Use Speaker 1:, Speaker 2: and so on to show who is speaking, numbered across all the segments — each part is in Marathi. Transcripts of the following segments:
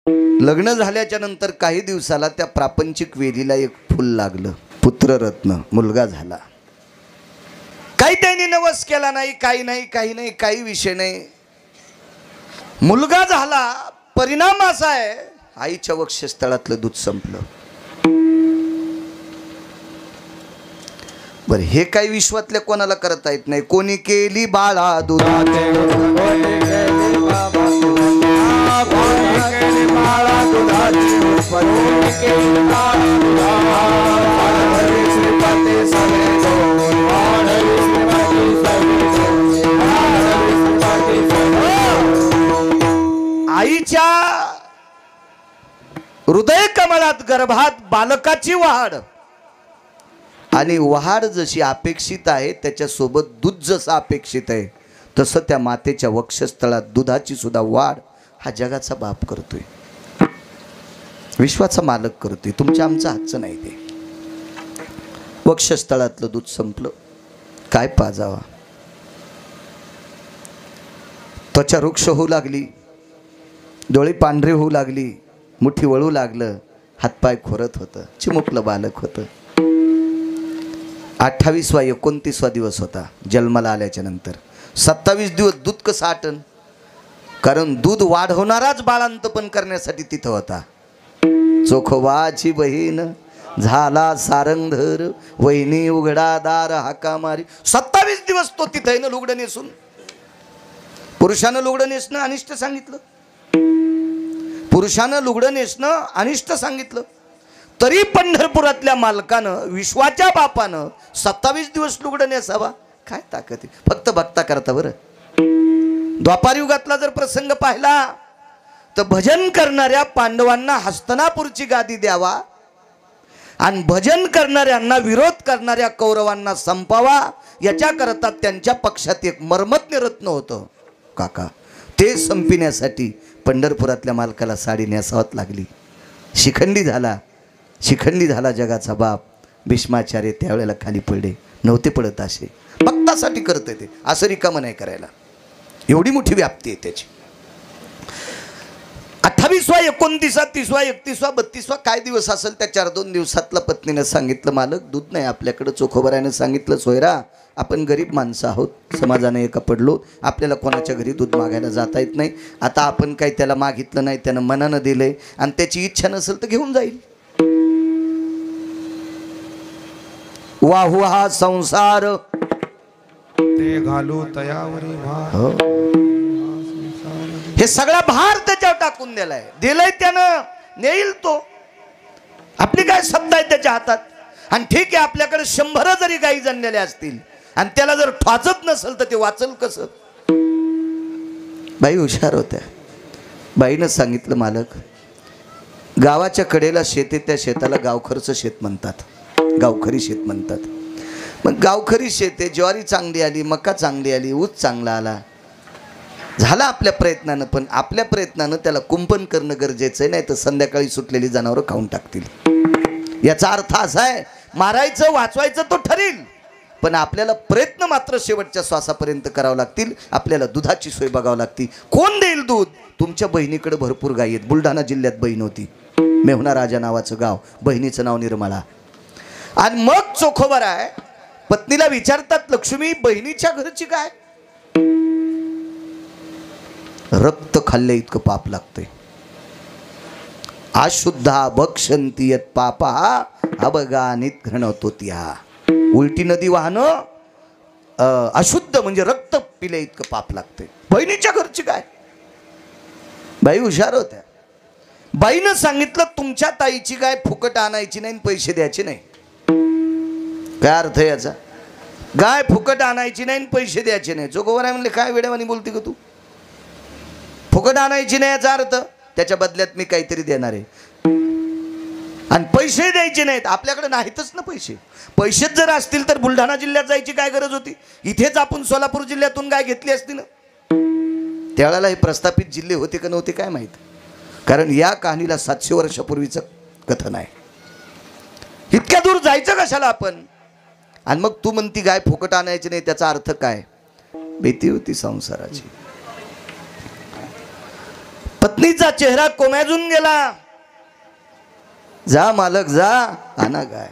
Speaker 1: लग्न झाल्याच्या नंतर काही दिवसाला त्या प्रापंचिक वेलीला एक फुल लागलं, पुत्ररत्न, मुलगा झाला. काही त्यांनी नवस केला नाही, काही विषय नाही. मुलगा झाला. परिणाम असा आहे, आईच्या वक्षस्थळातलं दूध संपलं. बर, हे काही विश्वातल्या कोणाला करता येत नाही. कोणी केली बाळा दुधाचे, आईच्या हृदय कमळात गर्भात बालकाची वाढ, आणि वाढ जशी अपेक्षित आहे त्याच्यासोबत दूध जसं अपेक्षित आहे, तसं त्या मातेच्या वक्षस्थळात दुधाची सुद्धा वाढ हा जगाचा बाप करतोय, विश्वाचा मालक करतोय. तुमच्या आमचा हातचं नाही. ते वक्षस्थळातलं दूध संपलं, काय पाजावा. त्वचा रुक्ष होऊ लागली, डोळे पांढरे होऊ लागली, मुठी वळू लागलं, हातपाय खोरत होतं. चिमुकलं बालक होतं. 28वा 29वा दिवस होता जन्माला आल्याच्या नंतर. 27 दिवस दूध कसं आटन, कारण दूध वाढवणाराच बाळांतपण करण्यासाठी तिथं होता. चोखोबाची बहीण झाला सारंगधर, वहिनी उघडा दार हाका मारी. 27 दिवस तो तिथं आहे ना लुगडं नेसून. पुरुषानं लुगडं नेसणं अनिष्ट सांगितलं, पुरुषानं लुगडं नेसणं अनिष्ट सांगितलं, तरी पंढरपुरातल्या मालकानं, विश्वाच्या बापानं 27 दिवस लुगडं नेसावा. काय ताकद आहे, फक्त भक्ता करता. बरं, द्वापार युगातला जर प्रसंग पाहिला तर भजन करणाऱ्या पांडवांना हस्तनापूरची गादी द्यावा आणि भजन करणाऱ्यांना, विरोध करणाऱ्या कौरवांना संपावा, याच्याकरता त्यांच्या पक्षात एक मर्मज्ञ रत्न होतं काका. ते संपिण्यासाठी पंढरपुरातल्या मालकाला साडी नेसावत लागली. शिखंडी झाला जगाचा बाप. भीष्माचार्य त्यावेळेला खाली पडले नव्हते, पडत असे. भक्तासाठी करत ते, असं रिकामं नाही करायला. एवढी मोठी व्याप्ती आहे त्याची. 28वा 29वा 30वा 31वा 32वा काय दिवस असेल, त्या 4-2 दिवसातला पत्नीनं सांगितलं, मालक दूध नाही आपल्याकडं. चोखोबरायानं सांगितलं, सोयरा आपण गरीब माणसं आहोत, समाजाने एका पडलो, आपल्याला कोणाच्या घरी दूध मागायला जाता येत नाही. आता आपण काही त्याला मागितलं नाही, त्यानं मनानं दिलंय, आणि त्याची इच्छा नसेल तर घेऊन जाईल. वाहू हा संसार
Speaker 2: ते घालू तयावरी भार.
Speaker 1: हे सगळा भार त्याच्यावर टाकून दिलाय त्यानं, नेईल तो. आपली काय सत्ता आहे त्याच्या हातात. आणि ठीक आहे, आपल्याकडे 100 जरी गायी जणलेल्या असतील आणि त्याला जर ठोचत नसेल तर ते वाचल कसं. बाई हुशार होत्या. बाईनं सांगितलं, मालक गावाच्या कडेला शेत आहे, त्या शेताला गावखरचं शेत म्हणतात, गावखरी शेत म्हणतात. मग गावखरी शेत आहे, ज्वारी चांगली आली, मका चांगली आली, ऊस चांगला आला, झाला आपल्या प्रयत्नानं. पण आपल्या प्रयत्नानं त्याला कुंपण करणं गरजेचं आहे, नाही तर संध्याकाळी सुटलेली जनावरं खाऊन टाकतील. याचा अर्थ असा आहे, मारायचं वाचवायचं तो ठरेल, पण आपल्याला प्रयत्न मात्र शेवटच्या श्वासापर्यंत करावं लागतील. आपल्याला दुधाची सोय बघावं लागती. कोण देईल दूध? तुमच्या बहिणीकडे भरपूर गायी आहेत. बुलढाणा जिल्ह्यात बहीण होती, मेहुणा राजा नावाचं गाव, बहिणीचं नाव निर्मळा. आणि मग चोखोबराय पत्नीला विचारतात, लक्ष्मी बहिणीच्या घरची काय? रक्त खाल्ले इतकं पाप लागतंय. अशुद्धा भक्षंती यत पापा अबगानित घृणवतो त्या. उलटी नदी वाहनं अशुद्ध म्हणजे रक्त पिले इतकं पाप लागतंय. बहिणीच्या घरची काय? बाई हुशार होत्या. बाईनं सांगितलं, तुमच्या ताईची गाय फुकट आणायची नाही, पैसे द्यायचे नाही. काय अर्थ याचा? गाय फुकट आणायची नाही, पैसे द्यायचे नाही. चोखोबराय म्हणले, काय वेड्यावानी बोलती का तू? फुकट आणायची नाही याचा अर्थ त्याच्या बदल्यात मी काहीतरी देणार आहे, आणि पैसे द्यायचे नाहीत. आपल्याकडे नाहीतच ना पैसे. पैसेच जर असतील तर बुलढाणा जिल्ह्यात जायची काय गरज होती? इथेच आपण सोलापूर जिल्ह्यातून गाय घेतली असती ना. त्यावेळेला हे प्रस्थापित जिल्हे होते का नव्हते काय माहीत, कारण या कहाणीला 700 वर्षापूर्वीचं कथन आहे. इतक्या दूर जायचं कशाला आपण? आणि मग तू म्हणती गाय फुकट आणायची नाही, त्याचा अर्थ काय? भीती होती संसाराची. पत्नीचा चेहरा कोमेजून गेला. जा मालक जा, आणा गाय.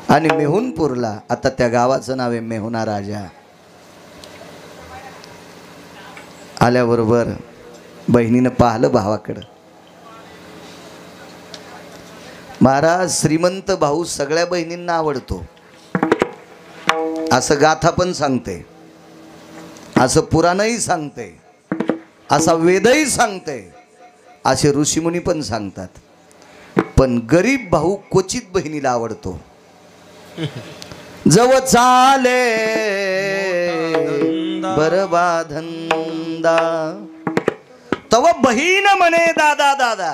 Speaker 1: आणि मेहुणपूरला, आता त्या गावाचं नाव आहे मेहुणा राजा. आल्याबरोबर बहिणीनं पाहिलं भावाकडं. महाराज, श्रीमंत भाऊ सगळ्या बहिणींना आवडतो असं गाथा पण सांगते, असं पुराणही सांगते, असा वेदही सांगते, असे ऋषीमुनी पण सांगतात. पण गरीब भाऊ क्वचित बहिणीला आवडतो. जव चाले बरबा धंदा तव बहीण म्हणे दादा दादा.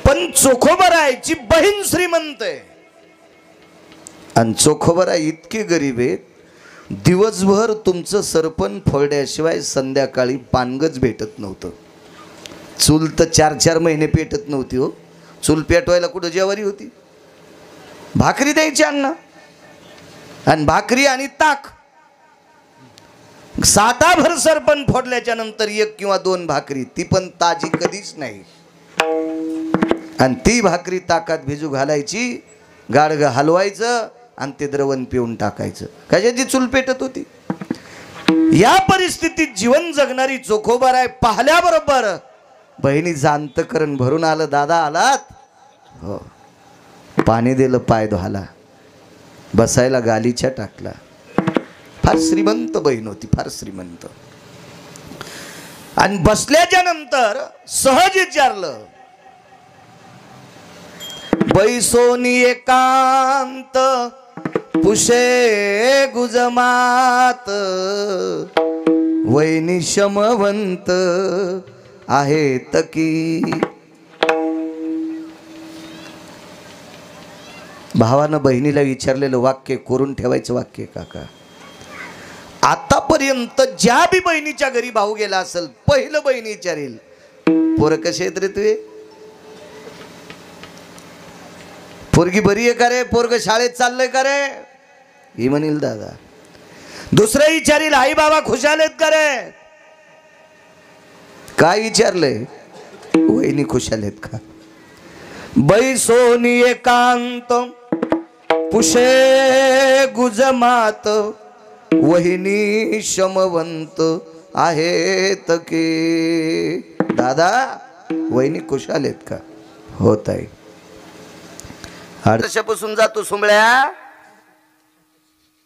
Speaker 1: पण चोखोबरायची बहीण श्रीमंत आहे आणि चोखोबरा इतके गरीब आहेत, दिवसभर तुमचं सरपण फोडल्याशिवाय संध्याकाळी पानगच भेटत नव्हतं. चूल तर 4-4 महिने पेटत नव्हती हो. चूल पेटवायला कुठं जेवारी होती, भाकरी द्यायची अण्णा, आणि भाकरी आणि ताक. साठाभर सरपण फोडल्याच्या नंतर 1 किंवा 2 भाकरी, ती पण ताजी कधीच नाही. आणि ती भाकरी ताकात भिजू घालायची, गाडगं हलवायचं आणि ते द्रवण पिऊन टाकायचं. कशाची चूल पेटत होती. या परिस्थितीत जीवन जगणारी चोखोबाराय पाहिल्याबरोबर बहिणीचं अंतःकरण भरून आलं. दादा आलात? हो. पाणी दिलं, पाय धुवाला, बसायला गालीच्या टाकला. फार श्रीमंत बहीण होती, फार श्रीमंत. आणि बसल्याच्या नंतर सहज विचारलं, बैसोनी एकांत पुषे गुजमात वैनी शमवंत आहेत की. भावानं बहिणीला विचारलेलं वाक्य कोरून ठेवायचं वाक्य. काका, आतापर्यंत ज्या बी बहिणीच्या घरी भाऊ गेला असेल, पहिलं बहिणी विचारेल, पोर कसे आहेत रे तुझे, पोरगी बरी आहे का रे, पोरग शाळेत चाललंय का रे, ही म्हणील दादा. दुसरं विचारील, आई बाबा खुशाल आहेत का रे. काय विचारलंय, वहिनी खुशाल आहेत का. बैसोनी एकांत पुषे गुजमात वहिनी शमवंत आहेत की. दादा, वहिनी खुशाल आहेत का. होत आहे. 8 वर्षापासून जातो सुंबळ्या.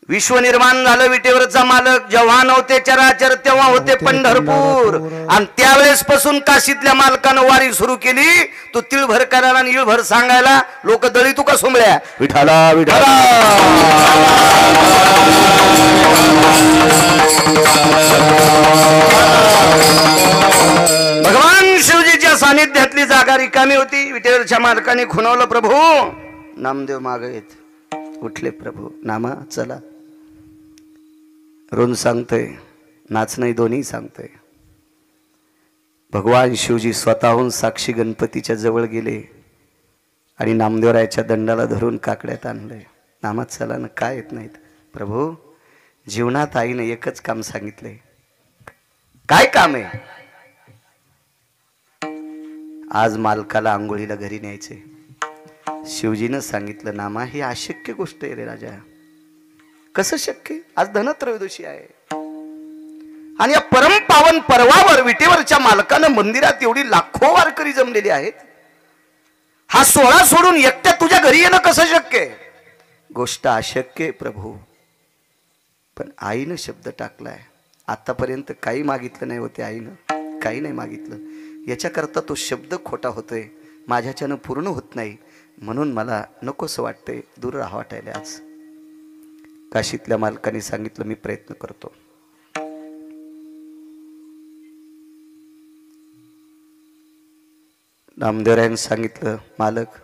Speaker 1: विश्व निर्माण झालं विटेवरचा मालक. जेव्हा नव्हते चराचर तेव्हा होते पंढरपूर. आणि त्यावेळेस पासून काशीतल्या मालकानं वारी सुरू केली. तू तिळभर करायला आणि इळभर सांगायला लोक दळी तू का सुंबळ्या. विठाला विठाला. भगवान शिवजीच्या सानिध्यातली जागा रिकामी होती. विटेवरच्या मालकाने खुणवलं, प्रभू नामदेव मागे येत. उठले प्रभू, नामा चला. रोन सांगतोय, नाच नाही, दोन्ही सांगतोय. भगवान शिवजी स्वतःहून साक्षी गणपतीच्या जवळ गेले आणि नामदेवरायाच्या दंडाला धरून काकड्यात आणले. नामात चला ना, काय येत नाहीत. प्रभू, जीवनात आईने एकच काम सांगितलंय. काय काम आहे. आज मालकाला आंघोळीला घरी न्यायचे. शिवजीनं सांगितलं, नामा ही अशक्य गोष्ट आहे रे राजा. कसं शक्य. आज धनत्रयोदशी आहे आणि या परम पावन पर्वावर विटेवरच्या मालकानं मंदिरात एवढी लाखो वारकरी जमलेली आहेत. हा सोहळा सोडून एकट्या तुझ्या घरी येणं कसं शक्य आहे. गोष्ट अशक्य आहे प्रभू. पण आईनं शब्द टाकलाय. आतापर्यंत काही मागितलं नाही होते आईनं, काही नाही मागितलं. याच्याकरता तो शब्द खोटा होतोय, माझ्याच्यानं पूर्ण होत नाही, म्हणून मला नकोसं वाटतंय, दूर राहा वाटायला. आज काशीतल्या मालकाने सांगितलं, मी प्रयत्न करतो. नामदेवरायांनी सांगितलं, मालक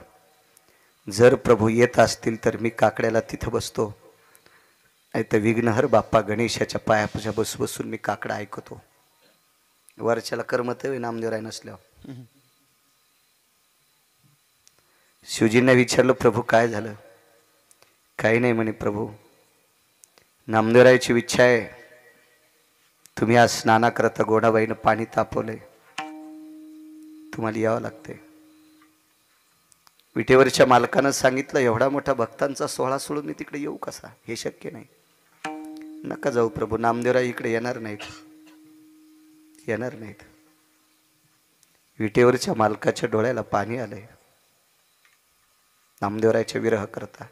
Speaker 1: जर प्रभू येत असतील तर मी काकड्याला तिथं बसतो, नाही तर विघ्नहर बाप्पा गणेशाच्या पायापासून बसून मी काकडा ऐकतो. वरच्याला करमत आहे नामदेवराय नसल्यावर. शिवजींना विचारलं, प्रभू काय झालं. काही नाही म्हणे प्रभू, नामदेवरायाची इच्छा आहे तुम्ही आज स्नानाकरता गोडाबाईनं पाणी तापवलंय, तुम्हाला यावं लागतंय. विटेवरच्या मालकानं सांगितलं एवढा मोठा भक्तांचा सोहळा सोडून मी तिकडे येऊ कसा, हे शक्य नाही. नका जाऊ प्रभू, नामदेवराय इकडे येणार नाहीत. विटेवरच्या मालकाच्या डोळ्याला पाणी आलंय नामदेवरायच्या विरह करता.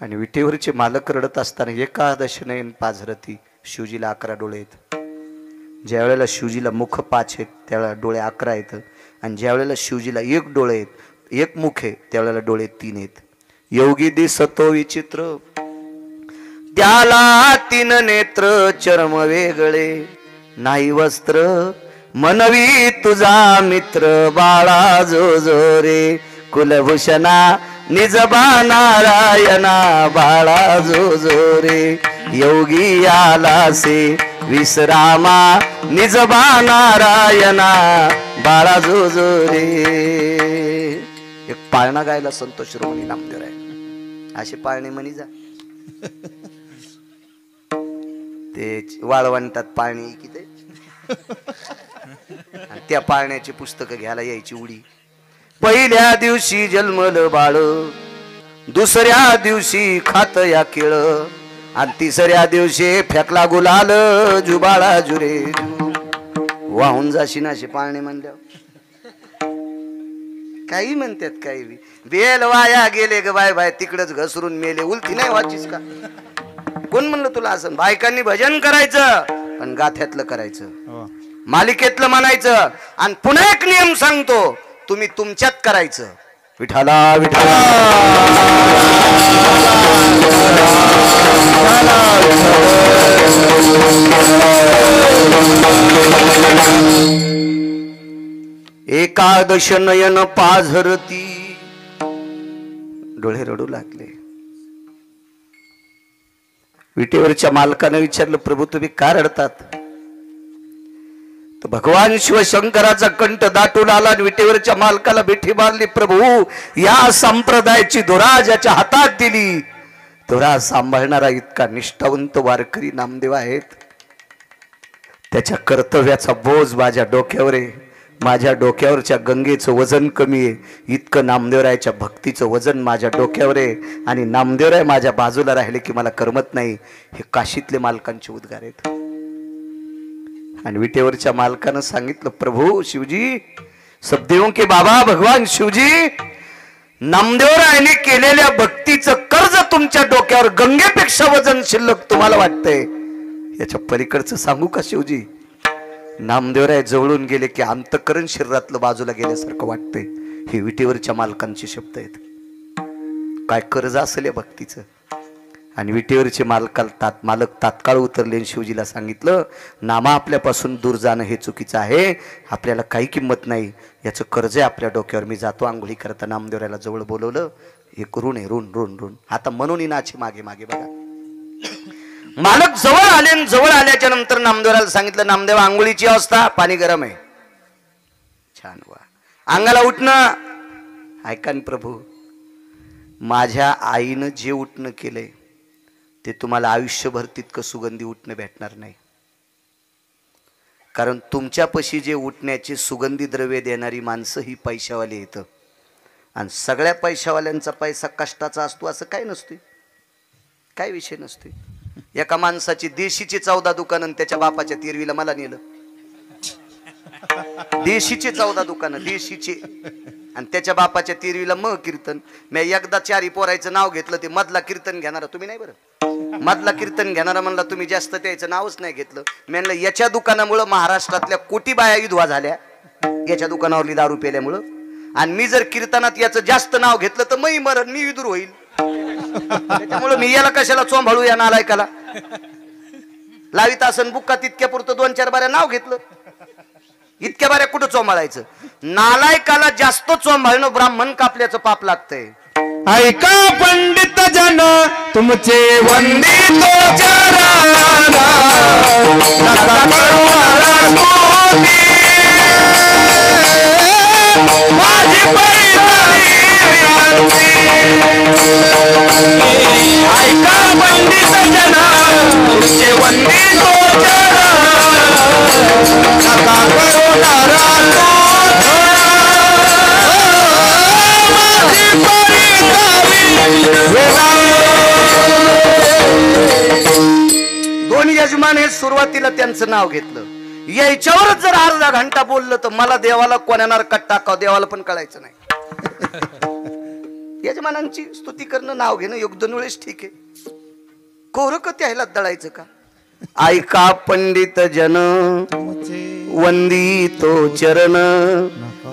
Speaker 1: आणि विटेवरचे मालक रडत असताना एकादश नयन पाझरती, शिवजीला 11 डोळे आहेत. ज्या वेळेला शिवजीला मुख 5 आहेत त्यावेळेला डोळे 11 आहेत, आणि ज्या वेळेला शिवजीला 1 डोळे आहेत, 1 मुख आहे, त्यावेळेला डोळे 3 आहेत. योगी दिसतो विचित्र, त्याला 3 नेत्र, चर्म वेगळे नाही वस्त्र, मनवी तुझा मित्र बाळा जो जो रे, कुलभूषणा निजबा नारायणा बाळा जो जो रे, योगी आला से विश्रामा निजबा नारायणा बाळा जो जो रे. एक पाळणा गायला संतोष शिरोमणी नामदेवराय, असे पाळणे म्हणी जा. ते वाळवंटात पाळणे की ते, त्या पाळण्याची पुस्तकं घ्यायला यायची उडी. पहिल्या दिवशी जन्मलं बाळ, दुसऱ्या दिवशी खात या केळ, आणि तिसऱ्या दिवशी फेकला गुलाल, जुबाळा जुरे वाहून जाशी नाशे पाळणे म्हणल्यावर. काही म्हणतात काही बेल वाया गेले ग बाय बाय, तिकडच घसरून मेले. उलटी नाही वाचीस का? कोण म्हणलं तुला असं? बायकांनी भजन करायचं पण गाथ्यातलं करायचं, मालिकेतलं म्हणायचं. आणि पुन्हा एक नियम सांगतो, तुम्ही तुमच्यात करायचं. विठाला विठाला एकादश नयन पाझरती, डोळे रडू लागले. विटेवरच्या मालकानं विचारलं, प्रभू तुम्ही का रडतात? तर भगवान शिवशंकराचा कंठ दाटून आला आणि विटेवरच्या मालकाला बेठी मारली. प्रभू, या संप्रदायाची धुरा ज्याच्या हातात दिली, धुरा सांभाळणारा इतका निष्ठावंत वारकरी नामदेव आहेत. त्याच्या कर्तव्याचा बोज माझ्या डोक्यावर आहे. माझ्या डोक्यावरच्या गंगेचं वजन कमी आहे, इतकं नामदेवरायाच्या भक्तीचं वजन माझ्या डोक्यावर आहे. आणि नामदेवराय माझ्या बाजूला राहिले की मला करमत नाही. हे काशीतले मालकांचे उद्गार आहेत. आणि विटेवरच्या मालकानं सांगितलं, प्रभू शिवजी, सबदेवों के बाबा भगवान शिवजी, नामदेवरायाने केलेल्या भक्तीचं कर्ज तुमच्या डोक्यावर गंगेपेक्षा वजन शिल्लक तुम्हाला वाटतंय. याच्या पलीकडचं सांगू का शिवजी? नामदेवराय जवळून गेले की अंतकरण शरीरातलं बाजूला गेल्यासारखं वाटतंय. हे विटेवरच्या मालकांचे शब्द आहेत. काय कर्ज असेल या भक्तीचं. आणि विटेवरचे मालक तात्काळ उतरले आणि शिवजीला सांगितलं, नामा आपल्यापासून दूर जाणं हे चुकीचं आहे. आपल्याला काही किंमत नाही, याचं कर्ज आहे आपल्या डोक्यावर. मी जातो आंघोळी करता. नामदेवरायला जवळ बोलवलं. एक ऋण आहे, ऋण. आता म्हणून नाचे मागे मागे बघा. मालक जवळ आले. जवळ आल्याच्या नंतर नामदेवराला सांगितलं, नामदेव आंघोळीची अवस्था, पाणी गरम आहे. छान वा. अंगाला उठणं. ऐका न प्रभू, माझ्या आईनं जे उठणं केलंय ते तुम्हाला आयुष्यभर तितकं सुगंधी उठणं भेटणार नाही. कारण तुमच्यापाशी जे उठण्याची सुगंधी द्रव्य देणारी माणसं ही पैशावाली येतं. आणि सगळ्या पैशावाल्यांचा पैसा कष्टाचा असतो असं काय नसते, काय विषय नसते. एका माणसाची देशीची 14 दुकानं त्याच्या बापाच्या 13वीला मला नेलं. देशीची 14 दुकानं देशीची, आणि त्याच्या बापाच्या 13वीला मग कीर्तन. मी एकदा 4 पोरायचं नाव घेतलं, ते मधला कीर्तन घेणारा तुम्ही नाही बरं. मधला कीर्तन घेणारा म्हणला, तुम्ही जास्त त्याचं नावच नाही घेतलं. मी म्हणलं याच्या दुकानामुळं महाराष्ट्रातल्या कोटी बाया विधवा झाल्या, याच्या दुकानावरली दारू पेल्यामुळं. आणि मी जर कीर्तनात याचं जास्त नाव घेतलं तर मी मरण, मी विदूर होईल. त्याच्यामुळे मी याला कशाला चोंभाळू या नालायकाला. लावित असन बुक्का तितक्या पुरतं 2-4 बाऱ्या नाव घेतलं, इतक्या बाऱ्या कुठं चोंभाळायचं. नालायकाला जास्त चोंभाळणं ब्राह्मण कापल्याचं पाप लागतंय.
Speaker 2: ऐका पंडित जन तुमचे वंदित चरणा, नका कळवाला स्तुती, माझी पैराणी विनंती. ऐका पंडित जन तुमचे वंदित चरणा,
Speaker 1: यायला त्यांचं नाव घेतलं. यायच्यावरच जर अर्धा घंटा बोललं तर मला देवाला कोण्या नरकात टाकावं देवाला पण कळायचं नाही. यजमानांची स्तुती करणं नाव घेणं एक दोन वेळेस ठीक आहे. कोरक त्याला दळायचं का? ऐका पंडित जन वंदितो चरण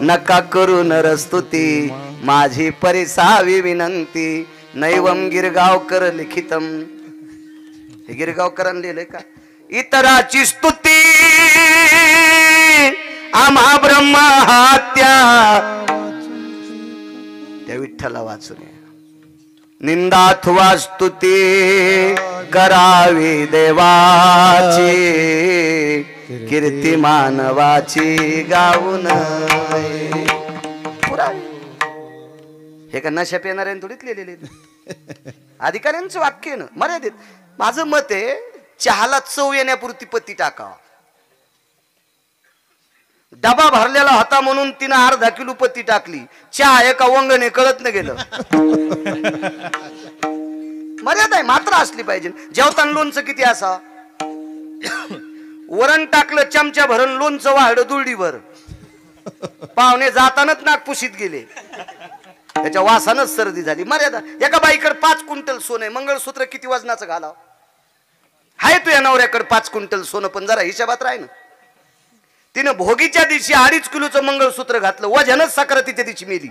Speaker 1: नका करू नरस्तुती माझी परिसावी विनंती. नैवम गिरगावकर लिखितम. हे गिरगावकरांनी लिहिलंय का? इतराची स्तुती आम्हा ब्रह्मा हत्या. त्या विठ्ठला वाचून निंदाथवा स्तुती करावी देवाची कीर्ती मानवाची गाऊन. हे का नशा पेणाऱ्याने थोडीच लिहिलेले अधिकाऱ्यांचं वाक्य आहे ना मर्यादित. माझं मत आहे चहाला चव येण्यापुरती पत्ती टाकावा. डबा भरलेला होता म्हणून तिनं अर्धा किलो पत्ती टाकली. चहा एका वंगणे कळत न गेलं. मर्यादा आहे मात्र असली पाहिजे. जेवताना लोणचं किती असा? वरण टाकलं चमचा भरून लोणचं वाढलं दुरडीभर. पाहुणे जातानाच नाक पुशीत गेले. त्याच्या वासानच सर्दी झाली. मर्यादा. एका बाईकडे 5 क्विंटल सोनं आहे. मंगळसूत्र किती वजनाचं घालावं? हाय तुझ्या नवऱ्याकडे 5 क्विंटल सोनं पण जरा हिशोबात राह ना. तिनं भोगीच्या दिवशी 2.5 किलोचं मंगळसूत्र घातलं. वजनच सक्रातीच्या दिवशी मेली.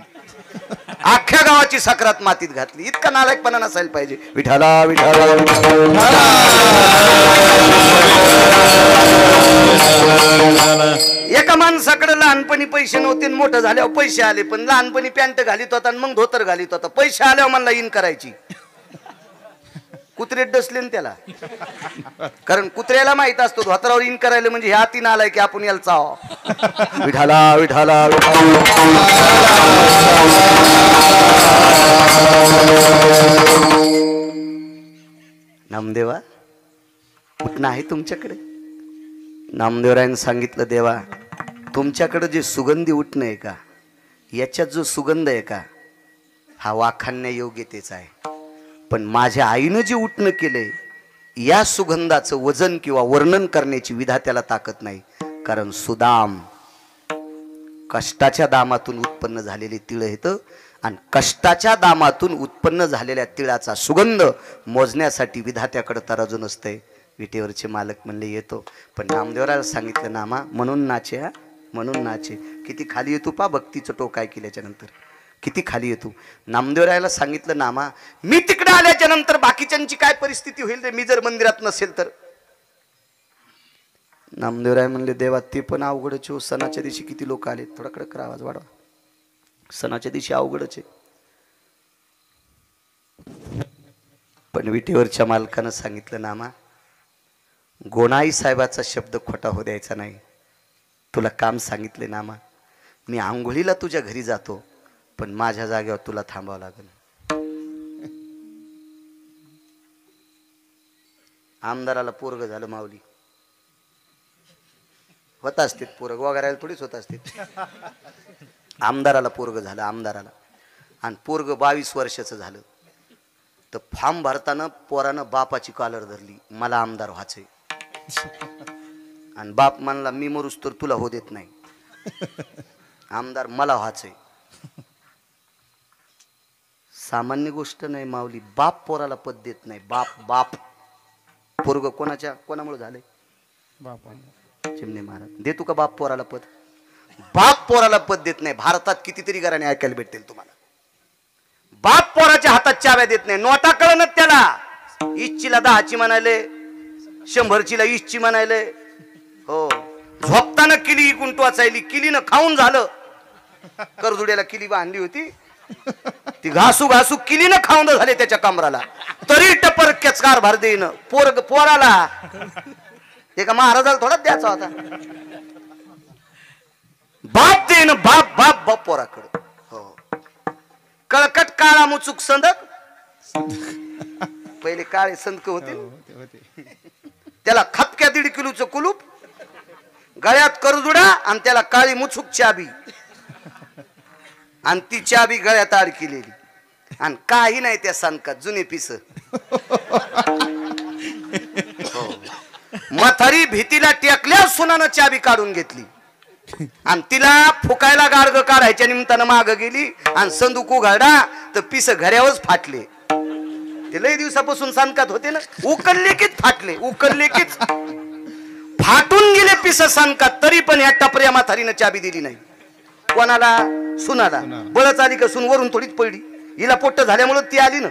Speaker 1: अख्ख्या गावाची सक्रात मातीत घातली. इतका नालायकपणा नसायला पाहिजे. विठाला विठाला एका माणसाकडे लहानपणी पैसे नव्हते मोठं झाल्यावर पैसे आले. पण लहानपणी पॅन्ट घालीत होता आणि मग धोतर घालीत होता. पैसे आल्यावर मला इन करायची. कुत्रे डसले त्याला. कारण कुत्र्याला माहित असतो धोतरावर इन करायला म्हणजे ह्या तीन आलाय की आपण याला चाव. विठाला विठाला नामदेवा उठणं आहे तुमच्याकडे? नामदेवरायने सांगितलं देवा तुमच्याकडे जे सुगंधी उठणं आहे का याच्यात जो सुगंध आहे का हा वाखाणण्या योग्यतेचा आहे. पण माझ्या आईनं जे उठणं केलंय या सुगंधाचं वजन किंवा वर्णन करण्याची विधात्याला ताकद नाही. कारण सुदाम कष्टाच्या दामातून उत्पन्न झालेले तिळ येतं आणि कष्टाच्या दामातून उत्पन्न झालेल्या तिळाचा सुगंध मोजण्यासाठी विधात्याकडे तराजू नसतंय. विटेवरचे मालक म्हणले येतो. पण नामदेवराला सांगितलं नामा म्हणून नाचे. हा म्हणून नाचे. किती खाली येतो पा भक्तीचं टोक काय केल्याच्या नंतर किती खाली येतो. नामदेवरायला सांगितलं नामा मी तिकडे आल्याच्या नंतर बाकीच्यांची काय परिस्थिती होईल रे मी जर मंदिरात नसेल तर. नामदेवराय म्हणले देवा ते पण अवघडच हो. सणाच्या दिवशी किती लोक आले. थोडा कडक आवाज वाढवा. सणाच्या दिवशी अवघडच आहे. पण विटेवरच्या मालकानं सांगितलं नामा गोनाई साहेबाचा शब्द खोटा हो द्यायचा नाही. तुला काम सांगितले नामा मी आंघोळीला तुझ्या घरी जातो पण माझ्या जागेवर तुला थांबावं लागेल. आमदाराला पोरग झालं माऊली. होत असते पोरग वगैरे थोडीच होत असते. आमदाराला पोरग झालं आमदाराला. आणि पोरग 22 वर्षाचं झालं. तर फॉर्म भरताना पोरानं बापाची कॉलर धरली मला आमदार व्हायचंय. आणि बाप म्हणला मी मरूस तर तुला हो देत नाही. आमदार मला व्हायचंय. सामान्य गोष्ट नाही माऊली. बाप पोराला पद देत नाही. बाप बाप पोरग कोणामुळे झालंय? चिमणे महाराज देतो का बाप पोराला पद? बाप पोराला पद देत नाही. भारतात कितीतरी घराने ऐकायला भेटेल तुम्हाला. बाप पोराच्या हातात चाव्या देत नाही. नोटा कळणच त्याला. 20ची 10ची म्हणायले 100ची 20ची म्हणायले. हो झोपताना किली इकून टोचायली. किलीनं खाऊन झालं. करजुड्याला किली बांधली होती ती घासू घासू किलीनं खाऊन झाले त्याच्या कमराला. तरी टपरक्याच कारभार देईन पोराला. एका महाराजाला थोडाच द्यायचा होता. बाप देईन बाप बाप बाप पोराकडे. हो कळकट काळा मुचूक संदक. पहिले काळे संदक होते. त्याला खपक्या 1.5 किलोचं कुलूप गळ्यात करजुडा आणि त्याला काळी मुचूक चाबी आणि ती चाबी गळ्यात अडकिलेली आणि काही नाही त्या संदकात जुने पिस. म्हातारी भीतीला टेकल्या सुनानं चाबी काढून घेतली आणि तिला फुकायला गाडग काढायच्या निमित्तानं माग गेली आणि संदूक उघडा तर पिस घड्यावरच फाटले. ते लय दिवसापासून सांगत होते ना, उकलले कीच फाटले, उकलले कीच फाटून गेले पिस सांगत. तरी पण या टपऱ्या म्हातारीनं चाबी दिली नाही. कोणाला? सुनाला. बळच आली का सून वरून थोडीच पडली. हिला पोट्ट झाल्यामुळे ती आली ना.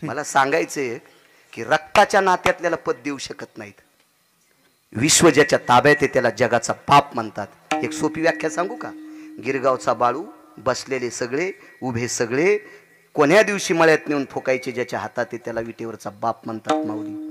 Speaker 1: मला सांगायचंय की रक्ताच्या नात्यातल्याला पद देऊ शकत नाहीत. विश्व ज्याच्या ताब्यात आहे त्याला जगाचा पाप म्हणतात. एक सोपी व्याख्या सांगू का? गिरगावचा बाळू, बसलेले सगळे, उभे सगळे, कोण्या दिवशी मळ्यात नेऊन फुकायचे ज्याच्या हातात आहे त्याला विटेवरचा बाप म्हणतात. माऊली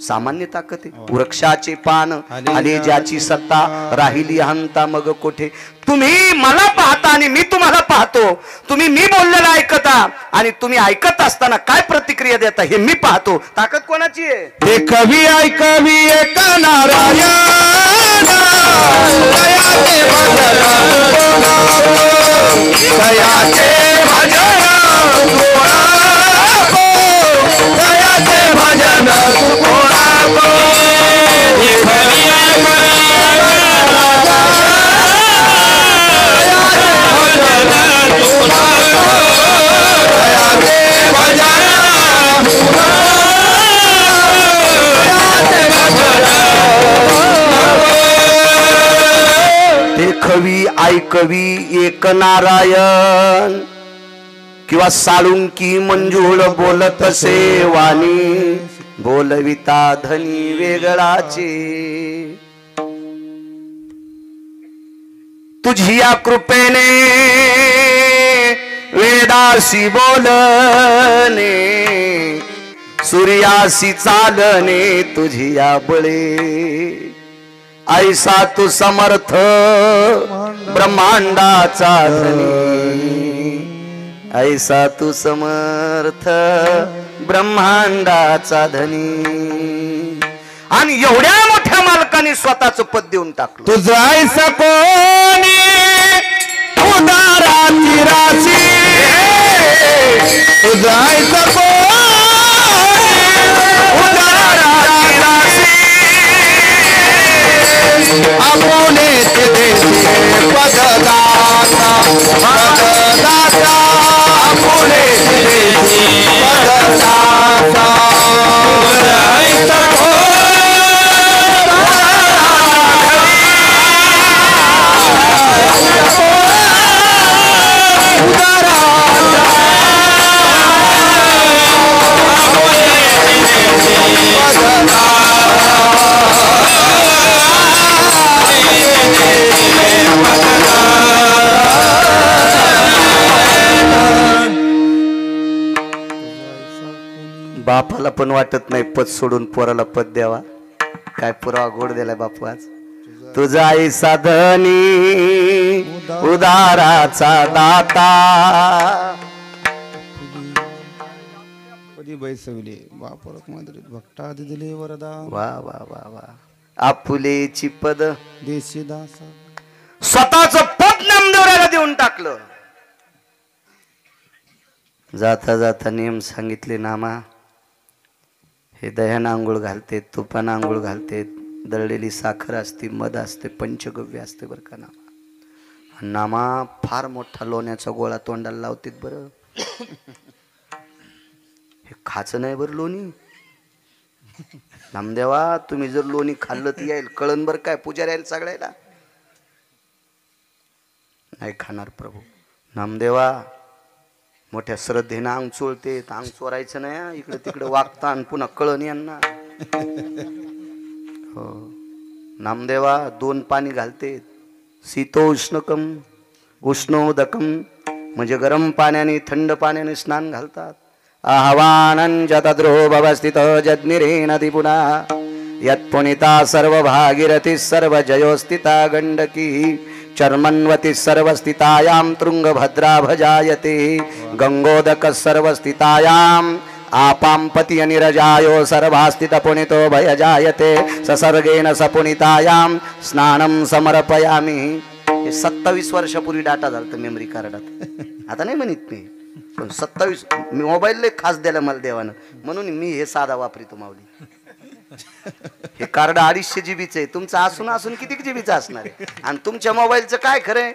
Speaker 1: सामान्य ताकद आहे. वृक्षाचे पान आले ज्याची सत्ता, राहिली हंता मग कोठे. तुम्ही मला पाहता आणि मी तुम्हाला पाहतो. तुम्ही मी बोललेलं ऐकता आणि तुम्ही ऐकत असताना काय प्रतिक्रिया देता हे मी पाहतो. ताकद कोणाची आहे?
Speaker 2: हे कवी ऐकवी एक नारायण, दयाचे भजन दयाचे भजन दयाचे भजन हे कवी
Speaker 1: कवी ऐकवी एक नारायण किंवा साळुंकी मंजूळ बोलत सेवानी, बोलविता धनी वेगळाचे. तुझी या कृपेने वेदासी बोलणे, सूर्यासी चालणे तुझी या बळे. ऐसा तू समर्थ ब्रह्मांडाचा धनी, ऐसा तू समर्थ ब्रह्मांडाचा धनी. आणि एवढ्या मोठ्या मालकाने स्वतःच पद देऊन टाकलं.
Speaker 2: तुझं ऐसा कोणी उदाराची राशी, तुझं ऐसा कोणी उदाराची राशी, आपुलेच देशी पददाता पददाता, आपुलेच देशी पददाता.
Speaker 1: बापाला पण वाटत नाही पद सोडून पोराला पद द्यावा. काय पुरावा गोड दिलाय बापू आज. तुझा आई साधनी उदाराचा दाता,
Speaker 2: कधी बैसवले बापरक मादरीत भक्ता दिले वरदा.
Speaker 1: वा वा वा वा. आपुलेची पद
Speaker 2: देशी दासा,
Speaker 1: स्वतःच पद नामदेवराला देऊन टाकलं. जाता जाता नियम सांगितले नामा. हे दह्यानं आंघोळ घालते, तुपानं आंघोळ घालते, दळलेली साखर असते, मध असते, पंचगव्य असते बरं का नामा. नामा फार मोठा लोण्याचा गोळा तोंडाला लावते बरं. हे खायचं नाही बरं लोणी. नामदेवा तुम्ही जर लोणी खाल्लं तर येईल कळण बरं काय पुजारी यायला सगळ्याला. नाही खाणार प्रभू. नामदेवा मोठ्या श्रद्धेनं अंग चोळते, अंग चोरायचं नाही. इकडे तिकडे वागता आणि पुन्हा कळण यांना. हो नामदेवा 2 पाणी घालते. शीतोष्णकम उष्णोदकम म्हणजे गरम पाण्याने थंड पाण्याने स्नान घालतात. आह्वानं जतद्रो भवस्थित जज्ञिरे नदी पुन्हा यत्पुनिता सर्व भागीरथी सर्व जयोस्थिता गंडकी चर्मन्वती सर्वस्थितायां तृंगभद्रा भजायते गंगोदक सर्वस्थितायां आपांपति अनिरजायो सर्वास्थित पुनितो भयजायते ससर्गेन सपुनितायां स्नानं समर्पयामि. हे 27 वर्षापूर्वी डाटा झालता मेमरी कार्डात. आता नाही म्हणत मी, पण 27 मी मोबाईल खास द्यायला मला देवानं म्हणून मी हे साधा वापरितो माऊली. हे कार्ड 250 जीबीच आहे. तुमचं असून असून किती जीबीचं असणार आहे? आणि तुमच्या मोबाईलचं काय खरंय?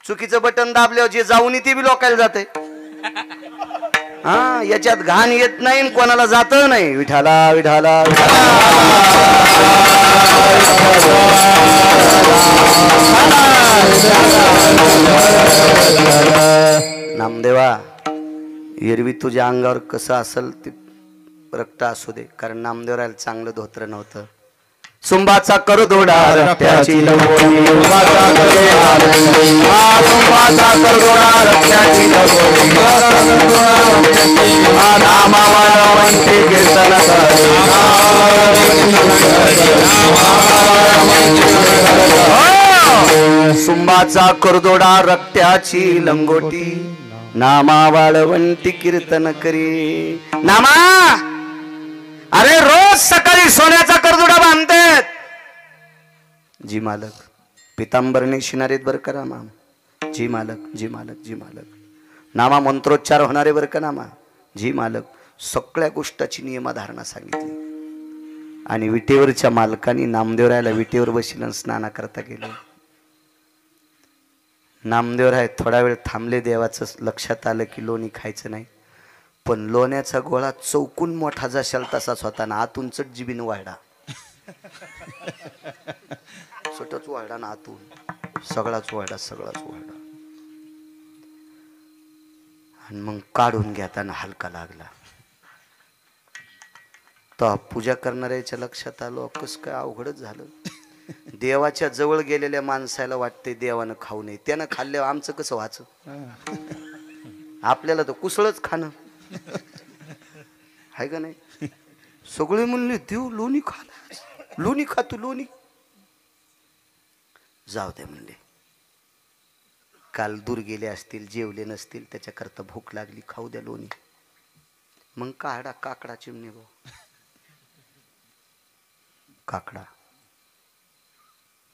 Speaker 1: चुकीचं बटन दाबल्यावर जे जाऊन ते बी लोकायला जाते. हा, याच्यात घाण येत नाही आणि कोणाला जात नाही. विठाला विठाला नामदेवा, एरवी तुझ्या अंगावर कसं असेल ते रक्त असू दे, कारण नामदेवराला चांगलं धोत्र नव्हतं. सुंबाचा करदोडा रक्ताची लंगोटी, सुंबाचा करदोडा रक्ताची लंगोटी, नामावाला म्हणते कीर्तन सुंबाचा करदोडा रक्ताची लंगोटी, नामा वाळवंटी कीर्तन करी. नामा, अरे रोज सकाळी सोन्याचा करदोडा बांधतात. जी मालक, पितांबरने शिनारीत बर का नामा. जी मालक, जी मालक, जी मालक. नामा मंत्रोच्चार होणारे बर का नामा. जी मालक. सगळ्या गोष्टाची नियमधारणा सांगितली. आणि विटेवरच्या मालकांनी नामदेवरायला विटेवर बसलं स्नाना करता गेलं. नामदेवराय थोडा वेळ थांबले. देवाचं लक्षात आलं की लोणी खायचं नाही, पण लोण्याचा गोळा चौकून मोठा जशाल तसाच होता ना, आतून चटजिबीन वाढा. छोटच वाढा ना, आतून सगळाच वाढा, सगळाच वाढा. आणि मग काढून घेताना हलका लागला. तर पूजा करणाऱ्याच्या लक्षात आलो, कस काय अवघडच झालं. देवाच्या जवळ गेलेल्या माणसाला वाटते देवानं खाऊ नये, त्यानं खाल्ल्यावर आमचं कसं व्हायचं? आपल्याला तर कुसळच खाणं आहे का नाही. सगळे म्हणले देव लोणी खाला, लोणी खातो लोणी. जाऊ दे म्हणले, काल दूर गेले असतील, जेवले नसतील, त्याच्याकरता भूक लागली, खाऊ द्या लोणी. मग काढा काकडा चिमणी गो, काकडा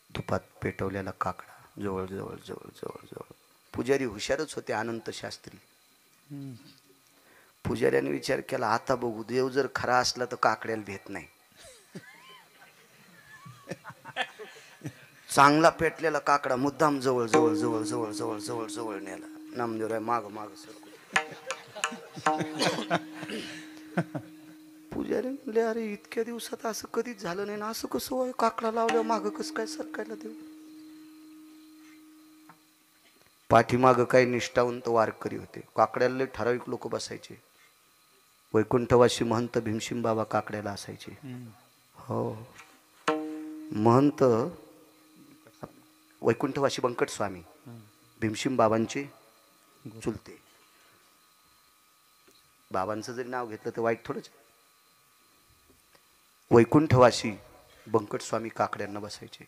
Speaker 1: तुपात पेटवलेला काकडा. जवळ जवळ जवळ जवळ जवळ. पुजारी हुशारच होते, अनंत शास्त्री. पुजाऱ्याने विचार केला, आता बघू, देव जर खरा असला तर काकड्याला भेट नाही. चांगला पेटलेला काकडा मुद्दाम जवळ जवळ जवळ जवळ जवळ जवळ जवळ नेला. नामदेवराय माग माग सरकू. पुजारी म्हणले, अरे इतक्या दिवसात असं कधीच झालं नाही ना, असं कसं होय? काकडा लावल्यावर माग कसं काय सरकायला देऊ? पाठीमाग काही निष्ठावंत वारकरी होते. काकड्याला ठराविक लोक बसायचे. वैकुंठवासी महंत भीमसिंग बाबा काकड्याला असायचे. हो, महंत वैकुंठवासी बंकट स्वामी भीमसिंग बाबांचे चुलते. बाबांचं जरी नाव घेतलं तर वाईट थोडंच. वैकुंठवासी बंकट स्वामी काकड्यांना बसायचे.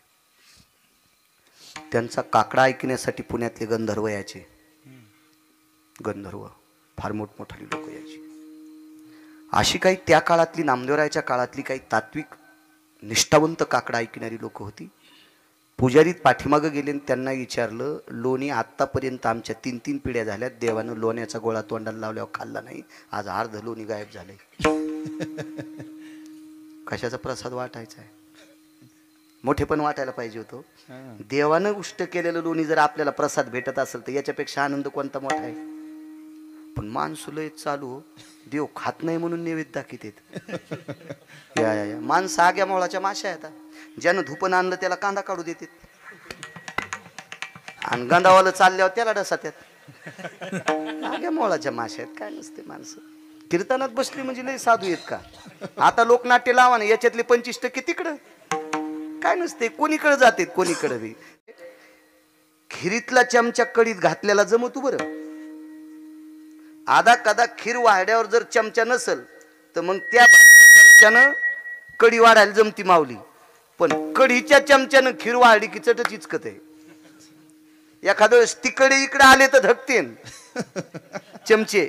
Speaker 1: त्यांचा काकडा ऐकण्यासाठी पुण्यातले गंधर्व यायचे. गंधर्व फार मोठमोठाली लोक यायची. अशी काही त्या काळातली, नामदेवरायाच्या काळातली काही तात्विक निष्ठावंत काकडा ऐकणारी लोक होती. पुजारीत पाठीमागं गेले आणि त्यांना विचारलं, लोणी आत्तापर्यंत आमच्या 3 पिढ्या झाल्यात, देवानं लोण्याचा गोळा तोंडाला लावल्यावर खाल्ला नाही, आज अर्ध लोणी गायब झालंय. कशाचा प्रसाद वाटायचा आहे? मोठे पण वाटायला पाहिजे होतो. देवानं उष्ट केलेलं लोणी जर आपल्याला प्रसाद भेटत असेल तर याच्यापेक्षा आनंद कोणता मोठा आहे? पण माणसं लय चालू, देव खात नाही म्हणून नैवेद्य दाखवत आहेत. या माणसं आग्या मोळाच्या माश्या आहेत. ज्यानं धुपन आणलं त्याला कांदा काढू देतात, आणि गंधावाला चालल्यावर त्याला डसात्यात. आग्या मोळाच्या माश्या आहेत, काय नसते. माणसं कीर्तनात बसली म्हणजे लय साधू आहेत का? आता लोकनाट्य लावा ना, याच्यातले 25% तिकडं. काय नसते, कोणीकडे जाते, कोणीकडे बी. खिरीतला चमचा कडीत घातलेला जमतो बरं. आधा कदा खीर वाढ्यावर जर चमचा नसल तर मग त्या चमच्यानं कडी वाढायला जमती माऊली. पण कढीच्या चमच्यानं खीर वाढली की चटच इचकत आहे. एखाद्या वेळेस तिकडे इकडे आले तर धकतेन चमचे,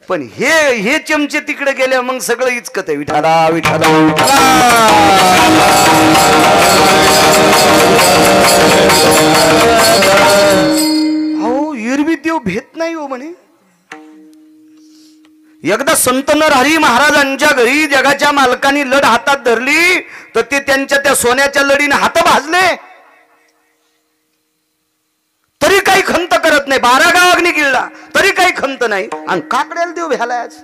Speaker 1: पण हे चमचे तिकडे गेले मग सगळं इचकत आहे. विठाला विठाला हो, एरवी देव भेट नाही हो म्हणे. एकदा संत नरहरी महाराजांच्या घरी जगाच्या मालकांनी लढ हातात धरली तर ते त्यांच्या त्या सोन्याच्या लढीने हात भाजले तरी काही खंत करत नाही. 12 गाव अग्नी गिळला तरी काही खंत नाही. आणि काकड्याला देव भ्यालाच.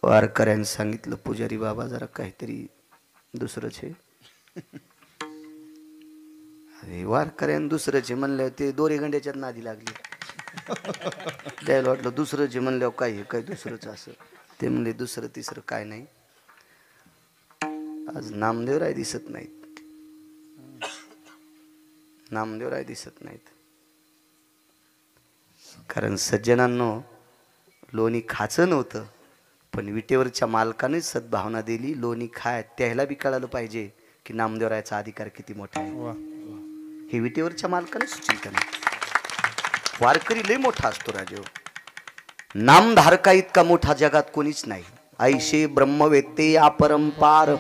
Speaker 1: वारकऱ्याने सांगितलं पुजारी बाबा जरा काहीतरी दुसरंच आहे. अरे वारकऱ्याने दुसरंच आहे म्हणल्यावर ते दोरे गंड्याच्यात नादी लागली. त्याला वाटलं दुसरं जे म्हणल्यावर काय दुसरंच असं. ते म्हणले दुसरं तिसरं काय नाही. आज नामदेवराय दिसत नाहीत. नामदेवराय दिसत नाहीत. कारण सज्जनांनो लोणी खायचं नव्हतं पण विटेवरच्या मालकानेच सद्भावना दिली लोणी खाय. त्याला बी कळालं पाहिजे की नामदेवरायाचा अधिकार किती मोठा आहे. हे विटेवरच्या मालकाने सूचित केलं. वारकरी लय मोठा असतो राजे. नामधारका इतका मोठा जगात कोणीच नाही. ऐशे ब्रह्मवेत्ते अपरंपार.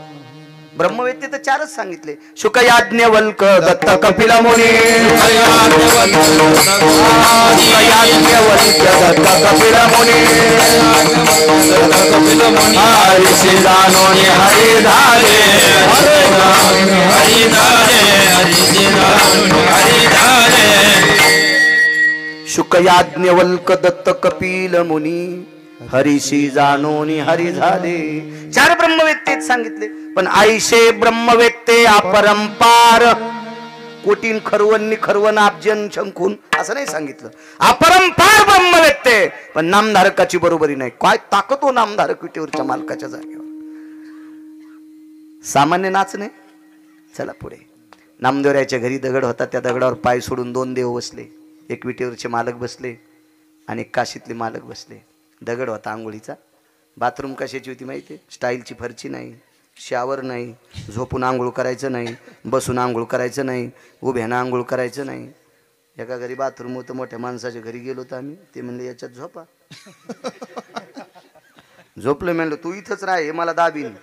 Speaker 1: ब्रह्मवेत्ते तर 4च सांगितले. शुक याज्ञवल्क दत्त कपिल मुनी. दत्त कपिल मुनी. हरिषी जानोनी हरि धारे. हरि धारे हरिषी जानोनी हरि धारे. शुक याज्ञवल्क दत्त कपिल मुनी. हरिषी जानोनी हरि झाले. 4 ब्रह्मवेत्तेच सांगितले. पण ऐशे ब्रह्मवेत्ते अपरंपार. कोटीन खरवन्नी खरवन अब्जन शंकून असं नाही सांगितलं. अपरंपार ब्रह्मवेत्ते. पण नामधारकाची बरोबरी नाही. काय ताकद हो नामधारक विटेवरच्या मालकाच्या जागेवर. सामान्य नाच नाही. चला पुढे. नामदेवरायाच्या घरी दगड होता. त्या दगडावर पाय सोडून 2 देव बसले. एक विटेवरचे मालक बसले आणि काशीतले मालक बसले. दगड होता आंघोळीचा. बाथरूम कशाची होती माहिती आहे? स्टाईलची फरची नाही, शावर नाही, झोपून आंघोळ करायचं नाही, बसून आंघोळ करायचं नाही, उभ्यानं आंघोळ करायचं नाही. एका घरी बाथरूम होतं. मोठ्या माणसाच्या घरी गेलो होतो आम्ही. ते म्हणले याच्यात झोपा. झोपलं. म्हणलं तू इथंच राह, हे मला दाबीन.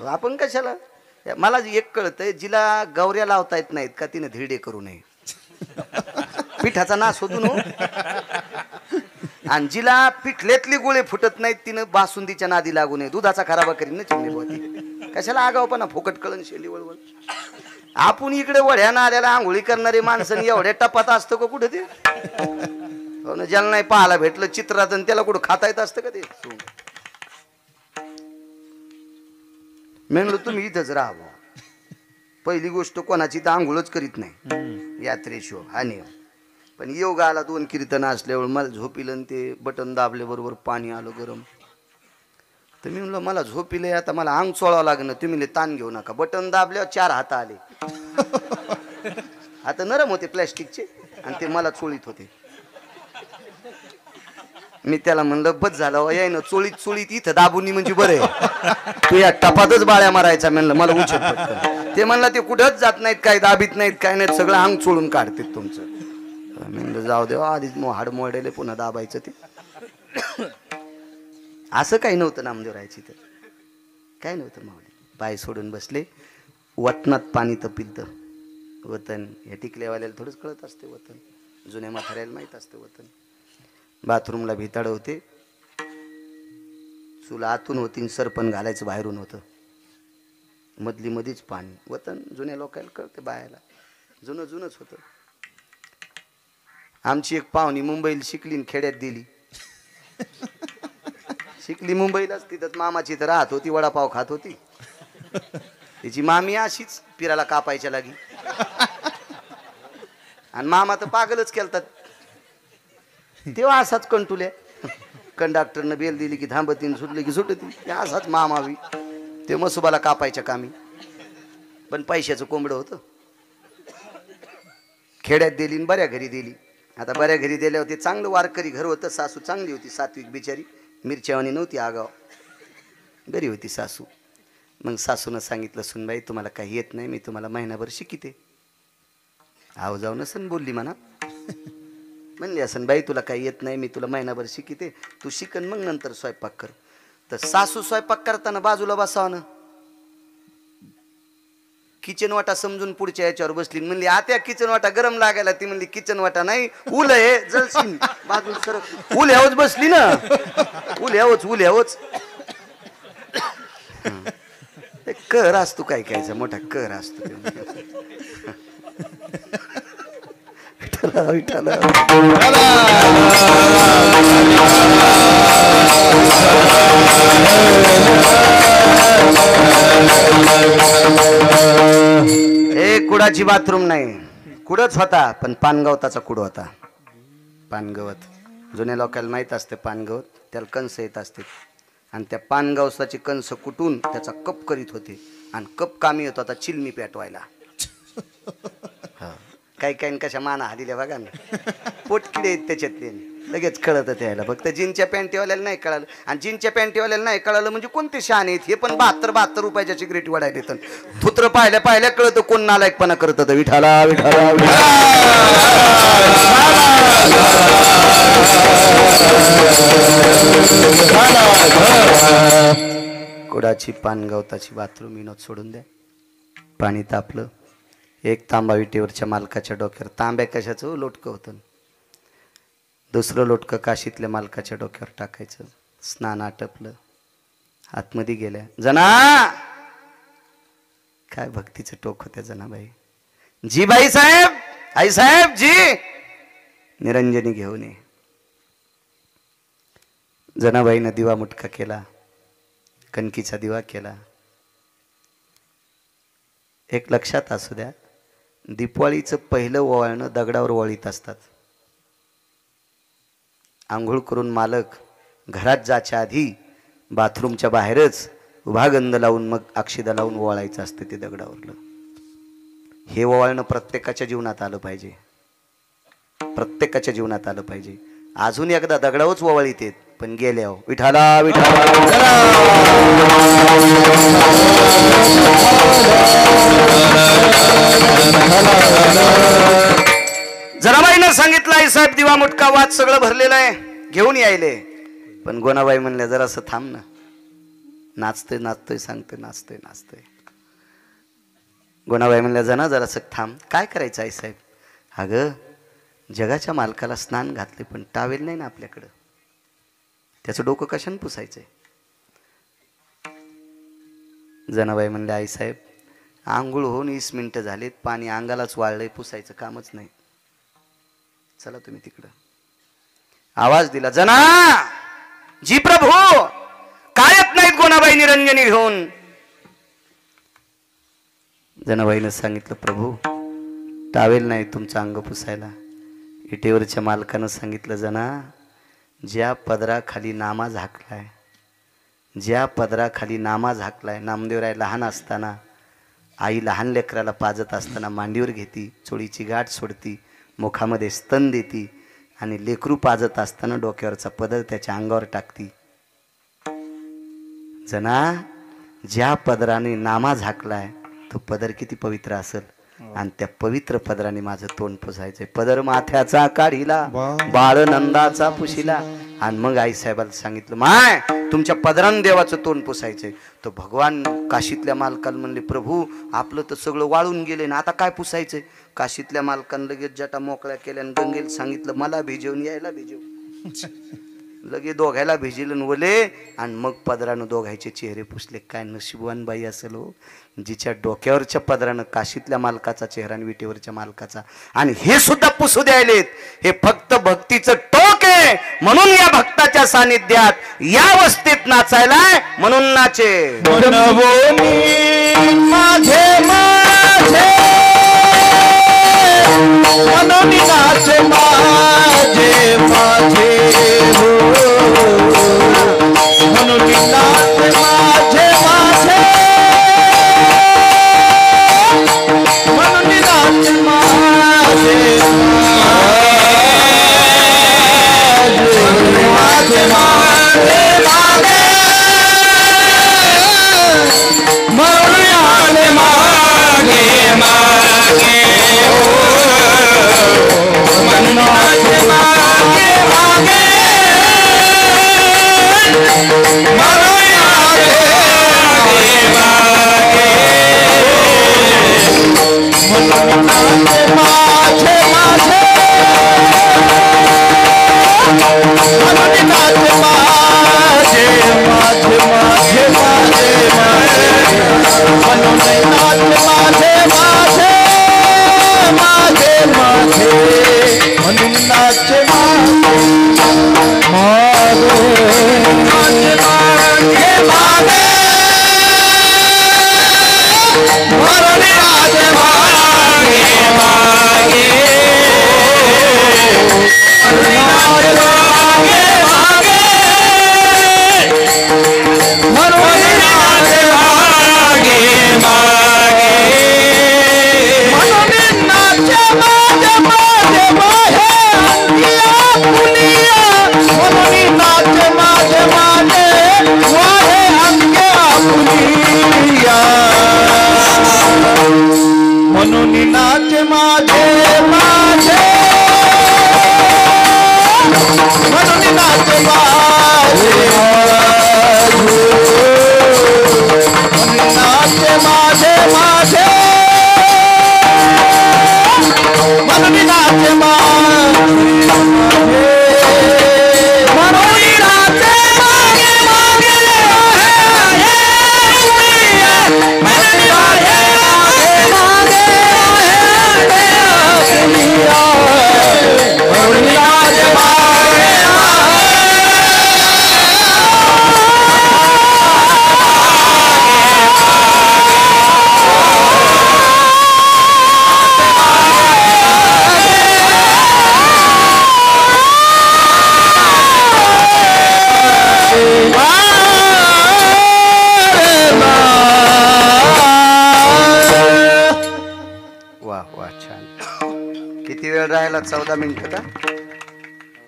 Speaker 1: आपण कशाला. मला एक कळतंय जिला गौऱ्या लावता येत नाहीत का तिने धिरडे करू नये. पिठाचा नाश होतो ना. आणि जिला पिठल्यातली गोळे फुटत नाहीत तिनं बासुंदीच्या नादी लागू नये. दुधाचा खराबा करीन ना चिमणी होती. कशाला आगावपणा फुकट कळण शेली वळवळ. आपण इकडे वड्या नाल्याला आंघोळी करणारे माणसं एवढ्या टपात असतं का कुठं ते. ज्याला नाही पाहायला भेटलं चित्रात आणि त्याला कुठं खाता येत असतं का ते. म्हणलं तुम्ही इथंच राहा. पहिली गोष्ट कोणाची तर आंघोळच करीत नाही यात्रेशिव हा नियम. पण योगाला 2 कीर्तन असल्यावर मला झोपिलं ते बटन दाबले बरोबर पाणी आलं गरम. तर मी म्हणलं मला झोपिले आता मला अंग चोळावं लागणं. तुम्ही ताण घेऊ नका. बटन दाबल्यावर 4 हात आले. आता नरम होते प्लॅस्टिकचे आणि ते मला चोळीत होते. मी त्याला म्हणलं बस झालं याय ना चोळीत चोळीत इथं दाबून म्हणजे बरं आहे. तू या टपातच बाळ्या मारायचा. म्हणलं मला उचल पटकन. ते म्हणलं ते कुठंच जात नाहीत काय दाबीत नाहीत काय नाहीत सगळं अंग चोळून काढतात तुमचं. म्हणलं जाऊ देवा आधीच हाड मोडेले पुन्हा दाबायचं ते. असं काही नव्हतं नामदेवरायची तर काय नव्हतं. मावली पाय सोडून बसले. वतनात पाणी तपिलतं. वतन हे टिकलेवाल्याला थोडंच कळत असते. वतन जुन्या म्हाताऱ्याला माहीत असतं वतन. बाथरूमला भिताड होते. चुला आतून होती सरपण घालायचं बाहेरून होतं. मधली मधीच पाणी. वतन जुन्या लोकांना कळते बायाला. जुनंच होतं. आमची एक पाहुणी मुंबईला शिकली खेड्यात दिली. शिकली मुंबईलाच. तिथंच मामाची तर राहत होती. वडापाव खात होती. तिची मामी अशीच पिराला कापायच्या लागी. आणि मामा तर पागलच केलतात. तेव्हा असाच कंटुल्या. कंडक्टरनं बेल दिली की थांबतीन सुटली की सुटती. असाच मामावी ते मसुबाला कापायच्या कामी. पण पैशाचं कोंबडं होतं. खेड्यात दिली आणि बऱ्या घरी दिली. आता बऱ्या घरी दिल्यावर ते चांगलं वारकरी घर होतं. सासू चांगली होती. सात्विक बिचारी. मिरच्यावानी नव्हती आगाव. बरी होती सासू. मग सासूनं सांगितलं सुनबाई तुम्हाला काही येत नाही मी तुम्हाला महिनाभर शिकिते. आव जाऊ नसन बोलली म्हणा. म्हणली असन बाई तुला काही येत नाही मी तुला महिनाभर शिकिते. तू शिकन मग नंतर स्वयंपाक कर. तर सासू स्वयंपाक करताना बाजूला बसावं. किचन वाटा समजून पुढच्या याच्यावर बसली म्हणली आत्या किचन वाटा गरम लागायला. ती म्हणली किचन वाटा नाही उल आहे जळशील बाजूला सरक. उल ह्यावच बसली ना. उल ह्यावच कर असतो काय कायचा मोठा कर असतो. विठ्ठला कुडाची बाथरूम नाही. कुडच होता पण पानगवताचा कुड होता. पानगवत जुन्या लोकांना माहीत असते. पानगवत त्याला कंस येत असते आणि त्या पानगवताची कंस कुटून त्याचा कप करीत होते आणि कप कामी येत होता चिलमी पेटवायला. काही काही कशा माना हादिल्या बघा ना. पोटकिडे आहेत त्याच्यातले लगेच कळत त्याला. फक्त जीनच्या पॅन्टीवाल्याला नाही कळालं आणि जीनच्या पॅन्टीवाल्याला नाही कळालं म्हणजे कोणते शान आहेत हे. पण 72 रुपयाच्या सिगरेट वाढायला येतं. थुत्र पाहिल्या कळतं कोण नालायकपणा करत. विठाला विठाला कुडाची पानगवताची बाथरूम विनोद सोडून द्या. पाणी तापलं. एक तांबा विटेवरच्या मालकाच्या डोक्यावर. तांब्या कशाचं लोटकं होतं. दुसरं लोटकं काशीतल्या मालकाच्या डोक्यावर टाकायचं. स्नान आटपलं. आतमध्ये गेल्या. जना काय भक्तीचं टोक होत्या जनाबाई. जी बाई साहेब आई साहेब जी निरंजनी घेऊन ये. जनाबाईनं दिवा मुटका केला. कणकीचा दिवा केला. एक लक्षात असू द्या दिपवाळीचं पहिलं ओवाळणं दगडावर वळीत असतात. आंघोळ करून मालक घरात जायच्या आधी बाथरूमच्या बाहेरच उभा गंध लावून मग अक्षिदा लावून ओवाळायचं असतं ते दगडावरलं. हे ओवाळणं प्रत्येकाच्या जीवनात आलं पाहिजे. प्रत्येकाच्या जीवनात आलं पाहिजे. अजून एकदा दगडावच ओवाळीत येत पण गेल्या विठाला विठाला. जनाबाईनं सांगितलं आई साहेब दिवा मुटका वाद सगळं भरलेलं आहे घेऊन यायले. पण गोनाबाई म्हणल्या जरासं थांब ना. नाचतोय नाचतोय सांगतोय नाचतोय नाचतोय. गोनाबाई म्हणल्या जना जरासं थांब. काय करायचं आई साहेब. अगं जगाच्या मालकाला स्नान घातले पण टावेल नाही ना आपल्याकडं. त्याचं डोकं कशाने पुसायचंय. जनाबाई म्हणले आई साहेब आंघोळ होऊन 20 मिनिटं झालीत. पाणी अंगालाच वाळलंय पुसायचं कामच नाही. चला तुम्ही तिकडं. आवाज दिला जना जी प्रभू कायत नाहीत गोनाबाई निरंजनी घेऊन. जनाबाईनं सांगितलं प्रभू टावेल नाही तुमचं अंग पुसायला. इटेवरच्या मालकानं सांगितलं जना ज्या पदराखाली नामा झाकलाय ज्या पदराखाली नामा झाकलाय. नामदेवराय लहान असताना आई लहान लेकराला पाजत असताना मांडीवर घेती चोळीची गाठ सोडती मुखामध्ये स्तन देती आणि लेकरू पाजत असताना डोक्यावरचा पदर त्याच्या अंगावर टाकती. जना ज्या पदराने नामा झाकलाय तो पदर किती पवित्र असेल आणि त्या पवित्र पदराने माझं तोंड पुसायचंय. पदर माथ्याचा काढिला बाळ नंदाचा पुशिला. आणि मग आई साहेबाला सांगितलं माय तुमच्या पदराने देवाचं तोंड पुसायचंय. तो भगवान काशीतल्या मालकाला म्हणले प्रभू आपलं तर सगळं वाळून गेले ना आता काय पुसायचंय. काशीतल्या मालकानं लगेच जटा मोकळ्या केल्या आणि गंगेला सांगितलं मला भिजवून यायला भिजव. लगे दोघायला भिजलं वले आणि मग पदरानं दोघायचे चेहरे पुसले. काय नशिबवान बाई असेल हो जिच्या डोक्यावरच्या पदरानं काशीतल्या मालकाचा चेहरा आणि विटेवरच्या मालकाचा. आणि हे सुद्धा पुसू द्यायलेत. हे फक्त भक्तीचं टोक आहे म्हणून या भक्ताच्या सानिध्यात या वस्तीत नाचायला म्हणून नाचे. माझे माझे मनोनी नाचे माझे माझे मनोनी नाचे माझे माझे मनोनी नाचे माझे माझे माझे मनोनी मागे मागे मनोनी मागे मागे
Speaker 2: म्हणून नाचे माझे माझे म्हणून नाचे माझे नाचे माझे माझे म्हणून नाचे
Speaker 1: किती वेळ राहिला? 14 मिनिटं का?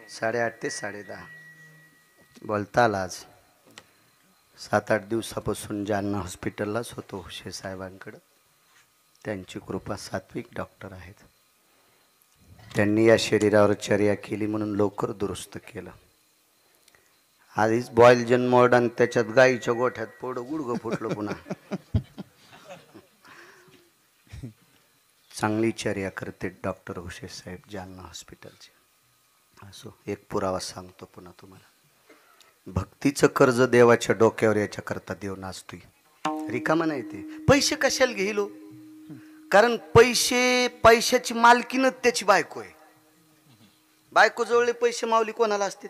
Speaker 1: 8:30 ते 10:30 बोलता आला. आज 7-8 दिवसापासून जालना हॉस्पिटललाच होतो हुशे साहेबांकडं. त्यांची कृपा, सात्विक डॉक्टर आहेत. त्यांनी या शरीरावर चर्या केली म्हणून लवकर दुरुस्त केलं. आधीच बॉईल जन्मोड आणि त्याच्यात गाईच्या गोठ्यात पोडं गुडगं फुटलं पुन्हा. चांगली चर्या करते डॉक्टर हुशे साहेब जालना हॉस्पिटलचे. असो, एक पुरावा सांगतो पुन्हा तुम्हाला. भक्तीचं कर्ज देवाच्या डोक्यावर याच्याकरता देव नाचतोय. रिकामा नाही ते. पैसे कशाला घेलो? कारण पैशाची मालकीनच त्याची बायको आहे. बायको जवळ पैसे माऊली कोणाला असतील?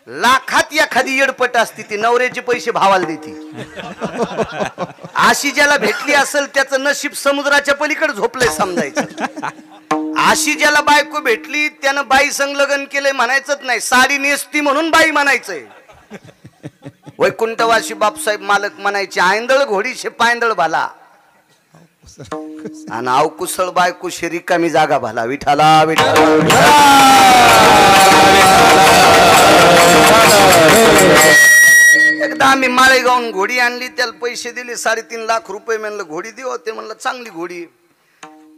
Speaker 1: लाखात एखादी येडपट असती ती नवऱ्याचे पैसे भावाला देती. अशी ज्याला भेटली असेल त्याचं नशीब समुद्राच्या पलीकडे झोपलंय समजायचं. अशी ज्याला बायको भेटली त्यानं बाई संग लग्न केलंय म्हणायचंच नाही, साडी नेसती म्हणून बाई म्हणायचंय. वैकुंठवासी बापसाहेब मालक म्हणायचे, आयंदळ घोडीशे पायंदळ भाला आणि अवकुसळ बायको शे रिकामी जागा भाला. विठाला विठाला. एकदा आम्ही माळेगावून घोडी आणली, त्याला पैसे दिले 3.5 लाख रुपये. म्हणलं घोडी देऊ. ते म्हणलं चांगली घोडी.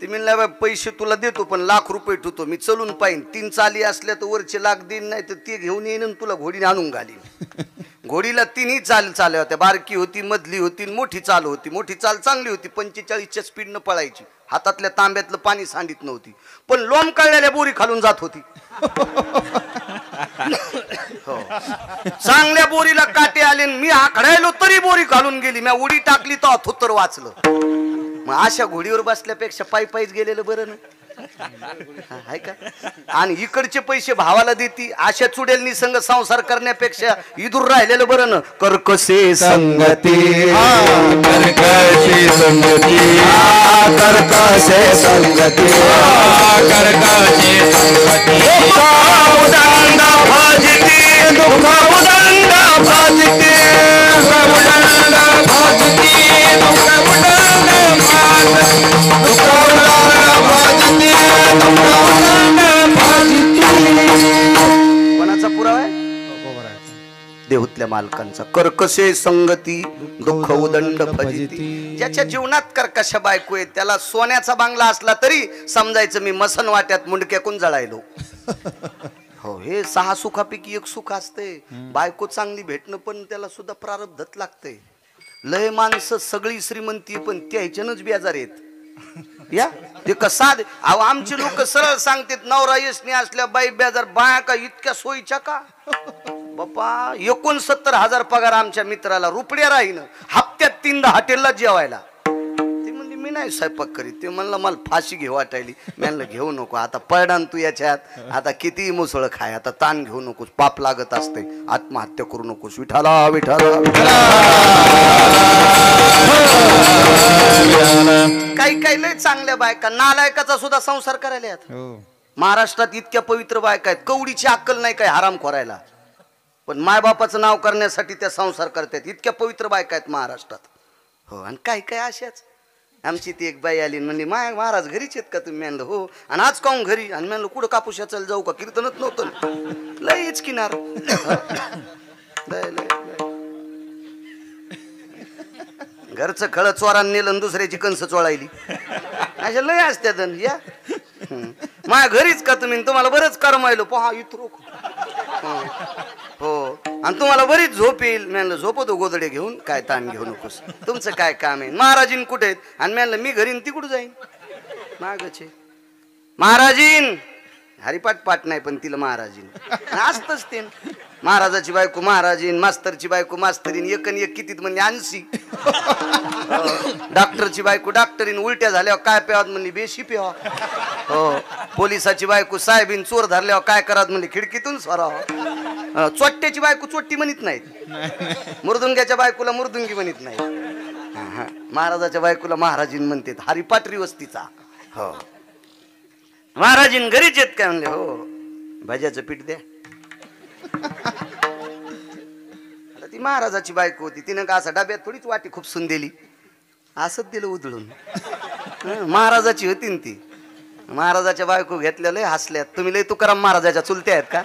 Speaker 1: ते म्हणलं पैसे तुला देतो पण लाख रुपये ठेवतो, मी चलून पाहिन. 3 चाली असल्या तर वरचे लाख देईन, नाही तर ते घेऊन येईन आणि तुला घोडीने आणून घालीन. घोडीला 3ही चाल्या होत्या. बारकी होती, मधली होती, मोठी चाल होती. मोठी चाल चांगली होती, 45च्या स्पीडनं पळायची. हातातल्या तांब्यातलं पाणी सांडित नव्हती, पण लोम कळलेल्या बोरी खालून जात होती. हो, चांगल्या बोरीला काटे आले, मी आखडायलो तरी बोरी घालून गेली. मी उडी टाकली तर थोत्तर वाचलं. मग अशा घोडीवर बसल्यापेक्षा पायीच गेलेलं बरं ना, आहे का? आणि इकडचे पैसे भावाला देती. अशा चुडेलनी संग संसार करण्यापेक्षा इदूर राहिलेलं बरं ना. कर्कशे संगती, कर्कशे संगती, कर्कशे संगती, कर्कशे संगती. उदंड भाजती, दुःख उदंड भाजती, उदंड भाजती, दुःख उदंड कोणाचा पुरावा आहे? देहुतल्या मालकांचा. कर्कशे संगती, दुःख उदंड फजिती. ज्याच्या जीवनात कर्कश बायको आहे त्याला सोन्याचा बांगला असला तरी समजायचं मी मसन वाट्यात मुंडक्याकून जळायलो. हो, हे 6 सुखापैकी 1 सुख असते. बायको चांगली भेटणं पण त्याला सुद्धा प्रारब्धत लागते. लय माणसं सगळी श्रीमंती पण त्या ह्याच्यानंच बेजार आहेत. या ते कसा अहो, आमचे लोक सरळ सांगतात नवरा यशनी असल्या बाई बेजार. बाया का इतक्या सोयीच्या का बापा? 69,000 पगार आमच्या मित्राला. रुपड्या राहीन हप्त्यात 3दा हॉटेलला जेवायला. ती म्हणली मी नाही स्वयंपाक करीत. ते म्हणलं मला फाशी घेऊ वाटायली. मी म्हणलं घेऊ नको, आता पडणार तू याच्यात, आता किती मुसळ खाय, आता ताण घेऊ नकोस, पाप लागत असते, आत्महत्या करू नकोस. विठाला विठाला काही काही लय चांगल्या बायका नालायकाचा सुद्धा संसार करायला आहेत. महाराष्ट्रात इतक्या पवित्र बायका आहेत, कवडीची अक्कल नाही काय हराम खोरायला, पण मायबापाचं नाव करण्यासाठी त्या संसार करतात. इतक्या पवित्र बायका आहेत महाराष्ट्रात. हो, आणि काय काय अशाच. आमची ती एक बाई आली म्हणली महाराज घरीच आहेत का तुम्ही? म्हणलं हो. आणि आज काहून घरी? आणि म्हणलं कुठं कापूस चल जाऊ का? कीर्तनच नव्हतं. लयच किनार घरचं खळ चोरान नेलं, दुसऱ्याची कंस चोळायली, अशा लय असत्यात. या माझ्या घरीच का तुम्ही? तुम्हाला बरंच करमायलो पहा इतरो. हो, आणि तुम्हाला बरीच झोप येईल. म्हणलं झोपतो गोदडे घेऊन, काय ताण घेऊ नकोस, तुमचं काय काम आहे? महाराजीन कुठे आहेत? आणि म्हणलं मी घरी तिकडं जाईन मागचे. महाराजीन हरिपाठ पाठ नाही, पण तिला महाराजीन असतच. ते महाराजाची बायको महाराजीन, मास्तरची बायको मास्तरीन, एकन एक कितीत म्हणजे 80. डॉक्टरची बायको डॉक्टरीन, उलट्या झाल्यावर काय प्यावात म्हणली बेशी प्यावा. हो, पोलिसाची बायको साहेबीन, चोर धरल्यावर काय करावं म्हणली खिडकीतून सोरावं. चोट्ट्याची बायको चोट्टी म्हणत नाहीत, मुर्दुंग्याच्या बायकोला मुर्दुंगी म्हणत नाही. महाराजाच्या बायकोला महाराजीन म्हणते. हरिपाठ वस्तीचा. हो, महाराजीन घरीच येत काय? म्हणले हो. भाज्याचं पीठ द्या. ती महाराजाची बायको होती, तिनं का असं डब्यात थोडीच वाटी खूप सुन दिली, असंच दिलं उधळून. महाराजाची होती ना ती. महाराजाच्या बायको घेतलेलं हसल्यात. तुम्ही लय तुकाराम महाराजाच्या चुलत्या आहेत का?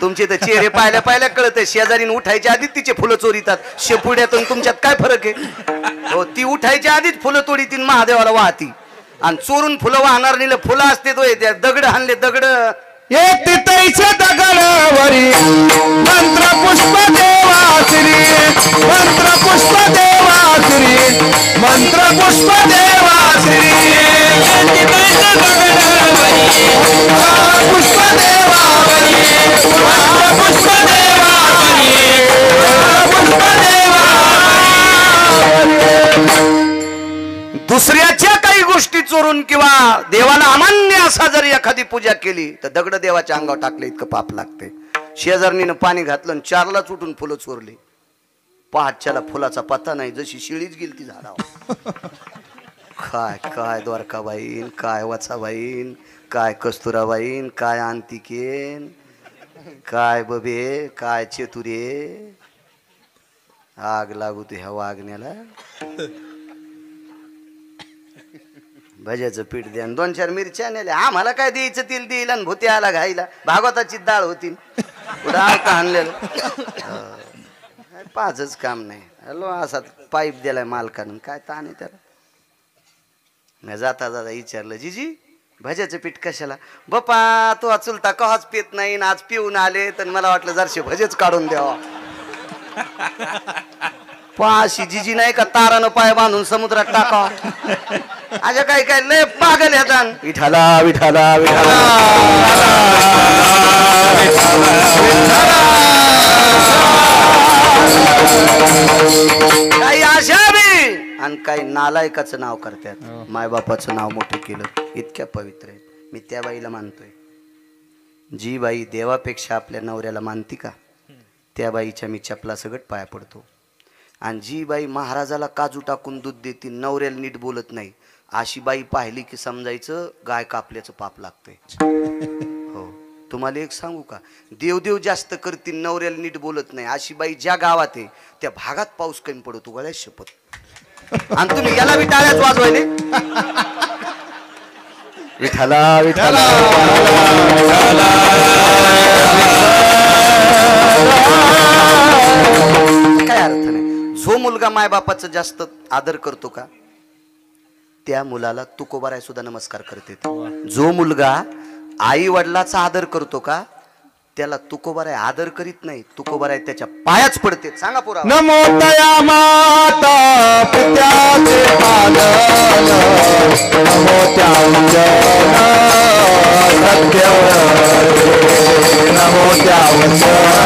Speaker 1: तुमचे तर चेहरे पाहिल्या पाहिल्या कळत आहे. शेजारीन उठायच्या आधीच तिचे फुलं चोरीतात. शेपुड्यातून तुमच्यात काय फरक आहे? हो, ती उठायच्या आधीच फुलं तोडीतील, महादेवाला वाहती, आणि चोरून फुलं वाहणार नेलं. फुलं असते तो त्या दगड हाणले, दगड
Speaker 3: तैसे दगडावरी मंत्र पुष्प देवाश्री, मंत्र पुष्प देवाश्री, मंत्र पुष्प देवाश्री, पुष्प देवावरी, पुष्प देवावरी, पुष्प देवावरी.
Speaker 1: दुसऱ्याच्या काही गोष्टी चोरून किंवा देवाला अमान्य असा जर एखादी पूजा केली तर दगड देवाच्या अंगावर टाकले इतकं पाप लागते. शेजारणीनं पाणी घातलं आणि 4लाच उठून फुलं चोरली. पहाटच्याला फुलाचा पत्ता नाही, जशी शिळीच गेली ती झाडावर. काय काय द्वारकाबाईन, काय वचाबाईन, काय कस्तुराबाईन, काय अंतिकेन, काय बबे, काय चेतुरे. आग लागू तू ह्या वागण्याला. भज्याचं पीठ द्या, 2-4 मिरच्या नेल्या. आम्हाला काय द्यायचं तेल देईल, आणि भूती आला घाईला. भागवताची डाळ होती, पुढं आळता आणलेलं. पाचच काम नाही. हॅलो, असा पाईप दिलाय मालकानं, काय ताण आहे त्याला. मी जाता जाता विचारलं, जीजी भज्याचं पीठ कशाला? बापा तो चुलता कहाच पित नाही, आज पिऊन आले तर मला वाटलं जरशे भजेच काढून द्यावा. पाशी जिजी नाही का तारानं पाय बांधून समुद्रात टाकावा. अशा काही काय लय पागल येतात. विठाला विठाला विठाला काही अशा बी, आणि काही नालायकाचं नाव करतात. मायबापाचं नाव मोठं केलं. इतक्या पवित्र आहेत. मी त्या बाईला मानतोय. जी बाई देवापेक्षा आपल्या नवऱ्याला मानती का, त्या बाईच्या मी चपला सगट पाया पडतो. आणि जी बाई महाराजाला काजू टाकून दूध देते, नवऱ्याला नीट बोलत नाही, अशी बाई पाहिली की समजायचं गाय कापल्याचं पाप लागतंय. हो, तुम्हाला एक सांगू का, देवदेव जास्त करतील, नवऱ्याला नीट बोलत नाही, अशी बाई ज्या गावात आहे त्या भागात पाऊस कमी पडतो. गळ्यात शपथ. आणि तुम्ही याला बी टाळ्याच वाजवायले. विठाला विठाला काय अर्थ नाही. जो मुलगा मायबापाचं जास्त आदर करतो का, त्या मुलाला तुकोबाराय सुद्धा नमस्कार करते. जो मुलगा आई वडिलाचा आदर करतो का, त्याला तुकोबाराय आदर करीत नाही, तुकोबाराय त्याच्या पायाच पडते. सांगा पुरा.
Speaker 3: नमो तया माता पित्याचे पालन, नमो त्या वचन सत्यवदे, नमो त्या वचन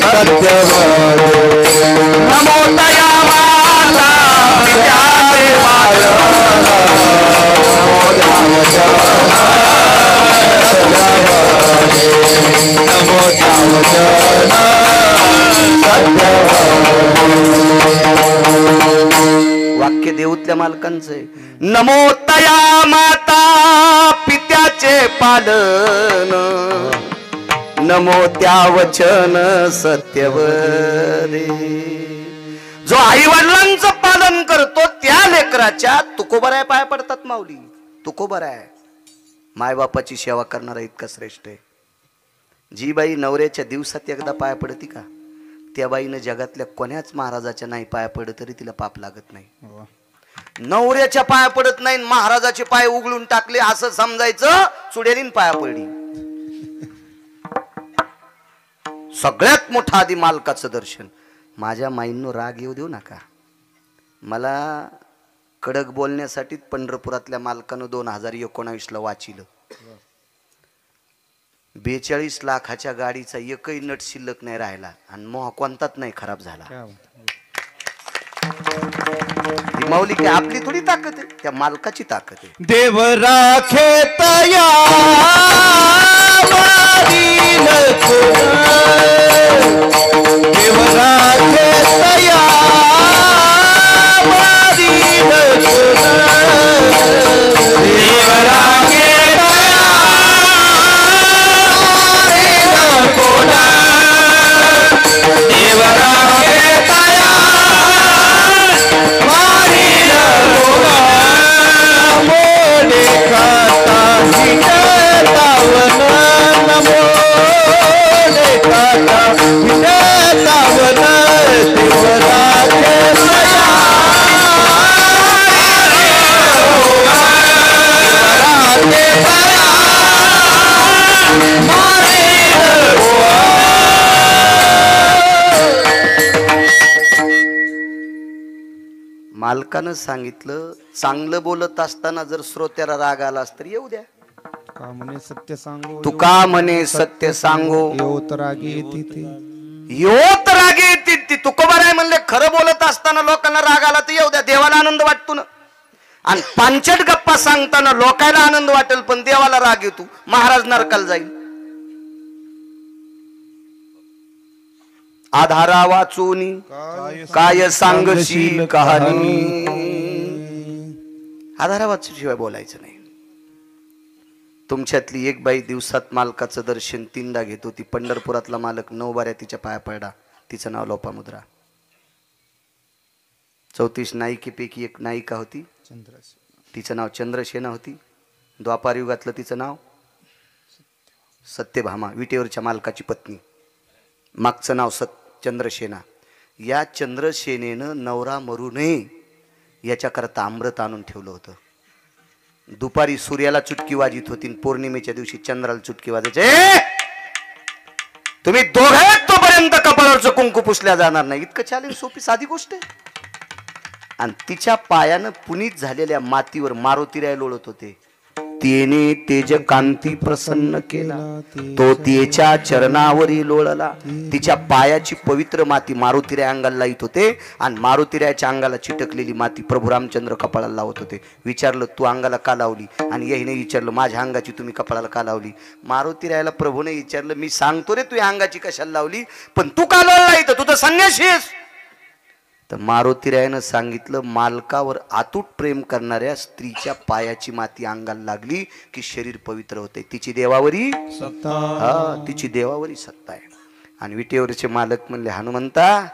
Speaker 3: सत्यवदे, नमो तया माता पित्या
Speaker 1: वाक्य देऊतल्या मालकांचं आहे. नमो तया माता पित्याचे पालन, नमो त्या वचन सत्यवरे. जो आई वडिलांचं पालन करतो त्या लेकराच्या तुकोबराय पाया पडतात माऊली. तुकोबराय मायबापाची सेवा करणारा इतका श्रेष्ठ आहे. जी बाई नवऱ्याच्या दिवसात एकदा पाया पडती का, त्या बाईनं जगातल्या कोण्याच महाराजाच्या नाही पाया पडत तरी तिला पाप लागत नाही. नवऱ्याच्या पाया पडत नाही, महाराजाचे पाय उघडून टाकले असं समजायचं चुडेलीन पाया पडली. सगळ्यात मोठं आधी मालकाचं दर्शन. माझ्या माईंनो राग येऊ देऊ नका. मला कडक बोलण्यासाठी पंढरपुरातल्या मालकानं 2019ला वाचिलं. 42 लाखाच्या गाडीचा एकही नट शिल्लक नाही राहिला आणि मोह कोणताच नाही खराब झाला. ही माऊली काय आपली थोडी ताकद आहे, त्या मालकाची ताकद आहे.
Speaker 3: देव राखे तया वारील देव राखे तया वारील देव राखे देव राखे तया वारील मोले खाता हितावन नमो खाता हितावन देव राखे
Speaker 1: मालकानं सांगितलं चांगलं बोलत असताना जर श्रोत्याला राग आलास तर येऊ द्या.
Speaker 2: का म्हणे सत्य सांगो
Speaker 1: तुका म्हणे सत्य सांगो
Speaker 2: येऊत रागी येते ते.
Speaker 1: योत राग येते ती. तुकोबार आहे म्हणले खरं बोलत असताना लोकांना राग आला तर येऊ द्या, देवाला आनंद वाटतो ना. आणि पांचट गप्पा सांगताना लोकांना आनंद वाटेल पण देवाला राग येतो, महाराज नरकाला जाईल. आधारा वाचूनी काय सांगशील कहाणी. आधारा वाचूशिवाय बोलायचं नाही. तुमच्यातली एक बाई दिवसात मालकाचं दर्शन 3दा घेत होती. पंढरपुरातला मालक 9 बाऱ्या तिच्या पाया पडला. तिचं नाव लोपामुद्रा. 34 नायिकेपैकी एक नायिका होती. तिचं नाव चंद्रसेना होती. द्वापार युगातलं तिचं नाव सत्यभामा, विटेवरच्या मालकाची पत्नी. मागचं नाव चंद्रसेना. या चंद्रसेनेनं नवरा मरू नये याच्याकरता अमृत आणून ठेवलं होतं. दुपारी सूर्याला चुटकी वाजित होती, पौर्णिमेच्या दिवशी चंद्राला चुटकी वाजायचे. तुम्ही दोघे तोपर्यंत कपाळावरचं कुंकू पुसल्या जाणार नाही. इतकं चॅलेंज सोपी साधी गोष्ट आहे. आणि तिच्या पायानं पुनीत झालेल्या मातीवर मारुतीराय लोळत होते. तेने तेज कांती प्रसन्न केला, तो तिच्या चरणावरी लोळला. तिच्या पायाची पवित्र माती मारुतीराय अंगाला लावत होते आणि मारुतीरायच्या अंगाला चिटकलेली माती प्रभू रामचंद्र कपाळाला लावत होते. विचारलं तू अंगाला का लावली, आणि याने विचारलं माझ्या अंगाची तुम्ही कपाळाला का लावली. मारुतीरायला प्रभूने विचारलं मी सांगतो रे तू या अंगाची कशाला लावली, पण तू का लावला इथं, तू तर संन्यासी आहेस. तर मारुतीरायानं सांगितलं मालकावर अतूट प्रेम करणाऱ्या स्त्रीच्या पायाची माती अंगाला लागली की शरीर पवित्र होते. तिची देवावरी सत्ता. हा, तिची देवावरी सत्ता आहे. आणि विटेवरचे मालक म्हणले हनुमंता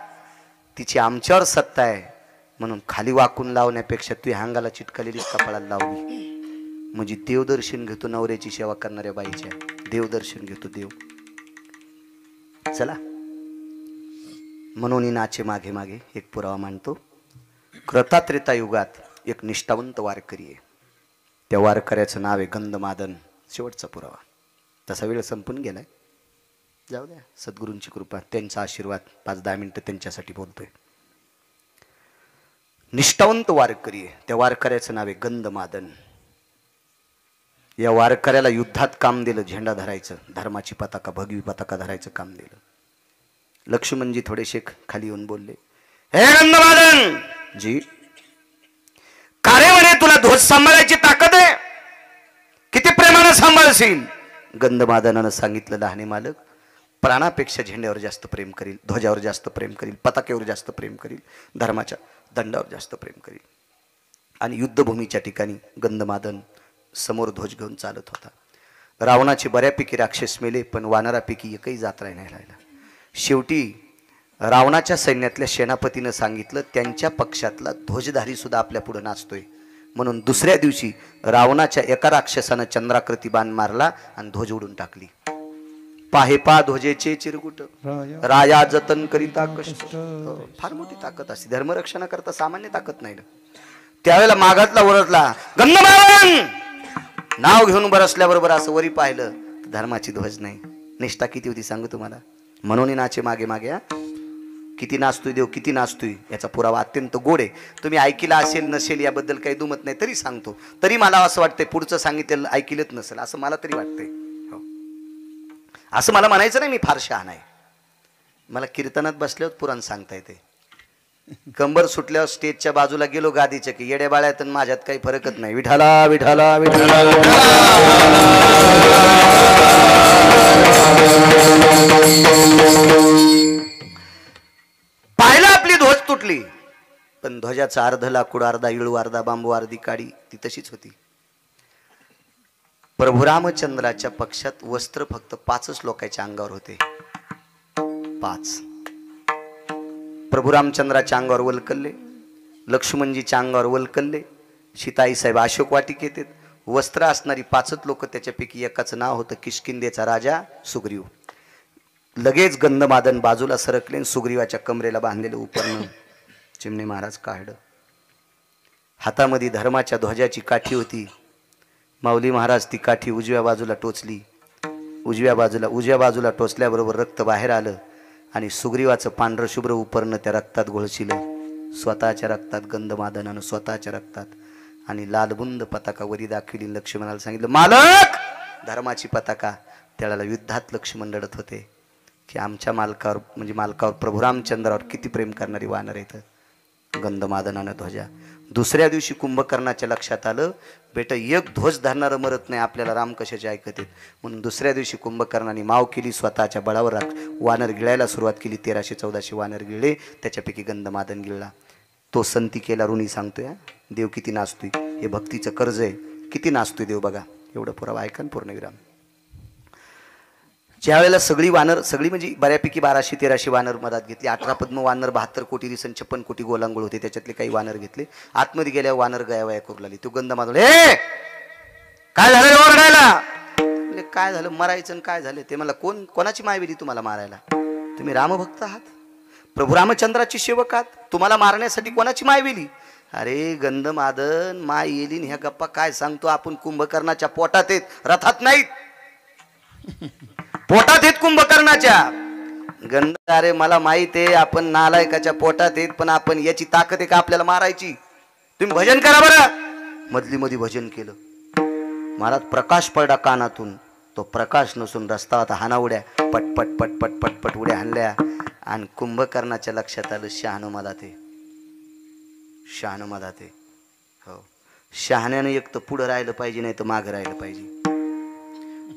Speaker 1: तिची आमच्यावर सत्ता आहे म्हणून खाली वाकून लावण्यापेक्षा तू अंगाला चिटकलेली कपाळाला लावली म्हणजे देवदर्शन घेतो. नवऱ्याची सेवा करणाऱ्या बाईच्या देवदर्शन घेतो देव. चला म्हणून नाचे मागे मागे एक पुरावा मांडतो. कृतात्रेता युगात एक निष्ठावंत वारकरी आहे. त्या वारकऱ्याचं नाव आहे गंधमादन. शेवटचा पुरावा. तसा वेळ संपून गेलाय, जाऊ द्या. सद्गुरूंची कृपा, त्यांचा आशीर्वाद. 5-10 मिनिटं त्यांच्यासाठी बोलतोय. निष्ठावंत वारकरी आहे. त्या वारकऱ्याचं नाव आहे गंधमादन. या वारकऱ्याला युद्धात काम दिलं, झेंडा धरायचं, धर्माची पताका भगवी पताका धरायचं काम दिलं. लक्ष्मणजी थोडेसे खाली येऊन बोलले, हे गंधमादन जी, का रे म्हणे तुला ध्वज सांभाळायची ताकद आहे. सांभाळशील. गंधमादनानं सांगितलं, लहाने मालक, प्राणापेक्षा झेंड्यावर जास्त प्रेम करील, ध्वजावर जास्त प्रेम करील, पताक्यावर जास्त प्रेम करील, धर्माच्या दंडावर जास्त प्रेम करील. आणि युद्धभूमीच्या ठिकाणी गंधमादन समोर ध्वज घेऊन चालत होता. रावणाचे बऱ्यापैकी राक्षस मेले, पण वानरापैकी एकही जात नाही राहिला. शेवटी रावणाच्या सैन्यातल्या सेनापतीनं सांगितलं, त्यांच्या पक्षातला ध्वजधारी सुद्धा आपल्या पुढे नाचतोय. म्हणून दुसऱ्या दिवशी रावणाच्या एका राक्षसानं चंद्राकृती बाण मारला आणि ध्वज उडून टाकली. पाहे पा ध्वजेचे चिरकुट, राया जतन करिता कष्ट. फार मोठी ताकद असते, धर्मरक्षणाकरता सामान्य ताकद नाही ना. त्यावेळेला मागातला ओरडला, गंधमादन. नाव घेऊन बरसल्याबरोबर असं वरी पाहिलं, धर्माची ध्वज नाही. निष्ठा किती होती सांगू तुम्हाला. म्हणून नाचे मागे मागे. किती नाचतोय देव, किती नाचतोय, याचा पुरावा अत्यंत गोड आहे. तुम्ही ऐकिला असेल नसेल याबद्दल काही दुमत नाही, तरी सांगतो. तरी मला असं वाटतंय पुढचं सांगितलेलं ऐकिलच नसेल असं मला तरी वाटतंय. हो, असं मला म्हणायचं नाही मी फार शहाणा आहे. मला कीर्तनात बसल्यावर पुराण सांगता येते. कंबर सुटल्यावर स्टेजच्या बाजूला गेलो गादीच्या की येड्या बाळ्यात माझ्यात काही फरकच नाही. विठाला विठाला विठाला. पाहिला आपली ध्वज तुटली, पण ध्वजाचा अर्ध लाकूड, अर्धा इळू, अर्धा बांबू, अर्धी काडी ती तशीच होती. प्रभू रामचंद्राच्या पक्षात वस्त्र फक्त 5च लोकांच्या अंगावर होते. 5. प्रभू रामचंद्राच्या अंगावर वलकल्ले, लक्ष्मणजीच्या अंगावर वलकल्ले, सीताई साहेब अशोक वाटिक येतात. वस्त्र असणारी 5च लोक, त्याच्यापैकी एकाचं नाव होतं किष्किंधेचा राजा सुग्रीव. लगेच गंधमादन बाजूला सरकले, सुग्रीवाच्या कमरेला बांधलेलं उपरणं चिमणे महाराज काढलं. हातामध्ये धर्माच्या ध्वजाची काठी होती. माऊली महाराज ती काठी उजव्या बाजूला टोचली. उजव्या बाजूला टोचल्याबरोबर रक्त बाहेर आलं आणि सुग्रीवाचं पांढरं शुभ्र उपरणं त्या रक्तात घोळशिलं. स्वतःच्या रक्तात, गंधमादनानं स्वतःच्या रक्तात. आणि लालबुंद पताका वरी दाखविली. लक्ष्मणाला सांगितलं, मालक, धर्माची पताका. त्याला युद्धात लक्ष्मण लढत होते की आमच्या मालकावर, म्हणजे मालकावर, प्रभू रामचंद्रावर किती प्रेम करणारी वानर येतं. गंधमादनानं ध्वजा. दुसऱ्या दिवशी कुंभकर्णाच्या लक्षात आलं, बेटा एक ध्वज धरणारं मरत नाही, आपल्याला राम कशाचे ऐकत आहेत. म्हणून दुसऱ्या दिवशी कुंभकर्णाने माव केली, स्वतःच्या बळावर वानर गिळायला सुरुवात केली. 1314 वानर गिळले, त्याच्यापैकी गंधमादन गिळला. तो संतिकेला ऋणी सांगतोय, देव किती नाचतोय, हे भक्तीचं कर्ज आहे, किती नाचतोय देव बघा. एवढं पुरावा ऐका ना पूर्णविराम. ज्या वेळेला सगळी वानर, सगळी म्हणजे बऱ्यापैकी 1200-1300 वानर मधात घेतली. 18 पद्म वानर, 72 कोटी रिसन, 56 कोटी गोलांगोळ होते. त्याच्यातले काही वानर घेतले. आतमध्ये गेल्यावर वानर गयावया करू लागली. तो गंधमादन, हे काय झालं ओरडायला. काय झालं, मरायचं काय झालं ते. मला कोणाची मायविली तुम्हाला मारायला. तुम्ही रामभक्त आहात, प्रभू रामचंद्राची सेवक आहात, तुम्हाला मारण्यासाठी कोणाची मायविली. अरे गंधमादन, माय येलीन ह्या गप्पा काय सांगतो आपण. कुंभकर्णाच्या पोटात आहेत, रथात नाहीत. पोटात आहेत कुंभकर्णाच्या. अरे मला माहित आहे आपण नालायकाच्या पोटात आहेत, पण आपण याची ताकद आहे का आपल्याला मारायची. तुम्ही भजन करा बरं. मधली मध्ये भजन केलं. महाराज प्रकाश पडला कानातून. तो प्रकाश नसून रस्ता होता. हाना उड्या, पटपट पटपट पटपट उड्या हाणल्या. आणि कुंभकर्णाच्या लक्षात आलं, शहाणं मला ते, शहाणं मला ते. हो, शहाण्यानं एक तर पुढं राहिलं पाहिजे, नाही तर मागं राहिलं पाहिजे.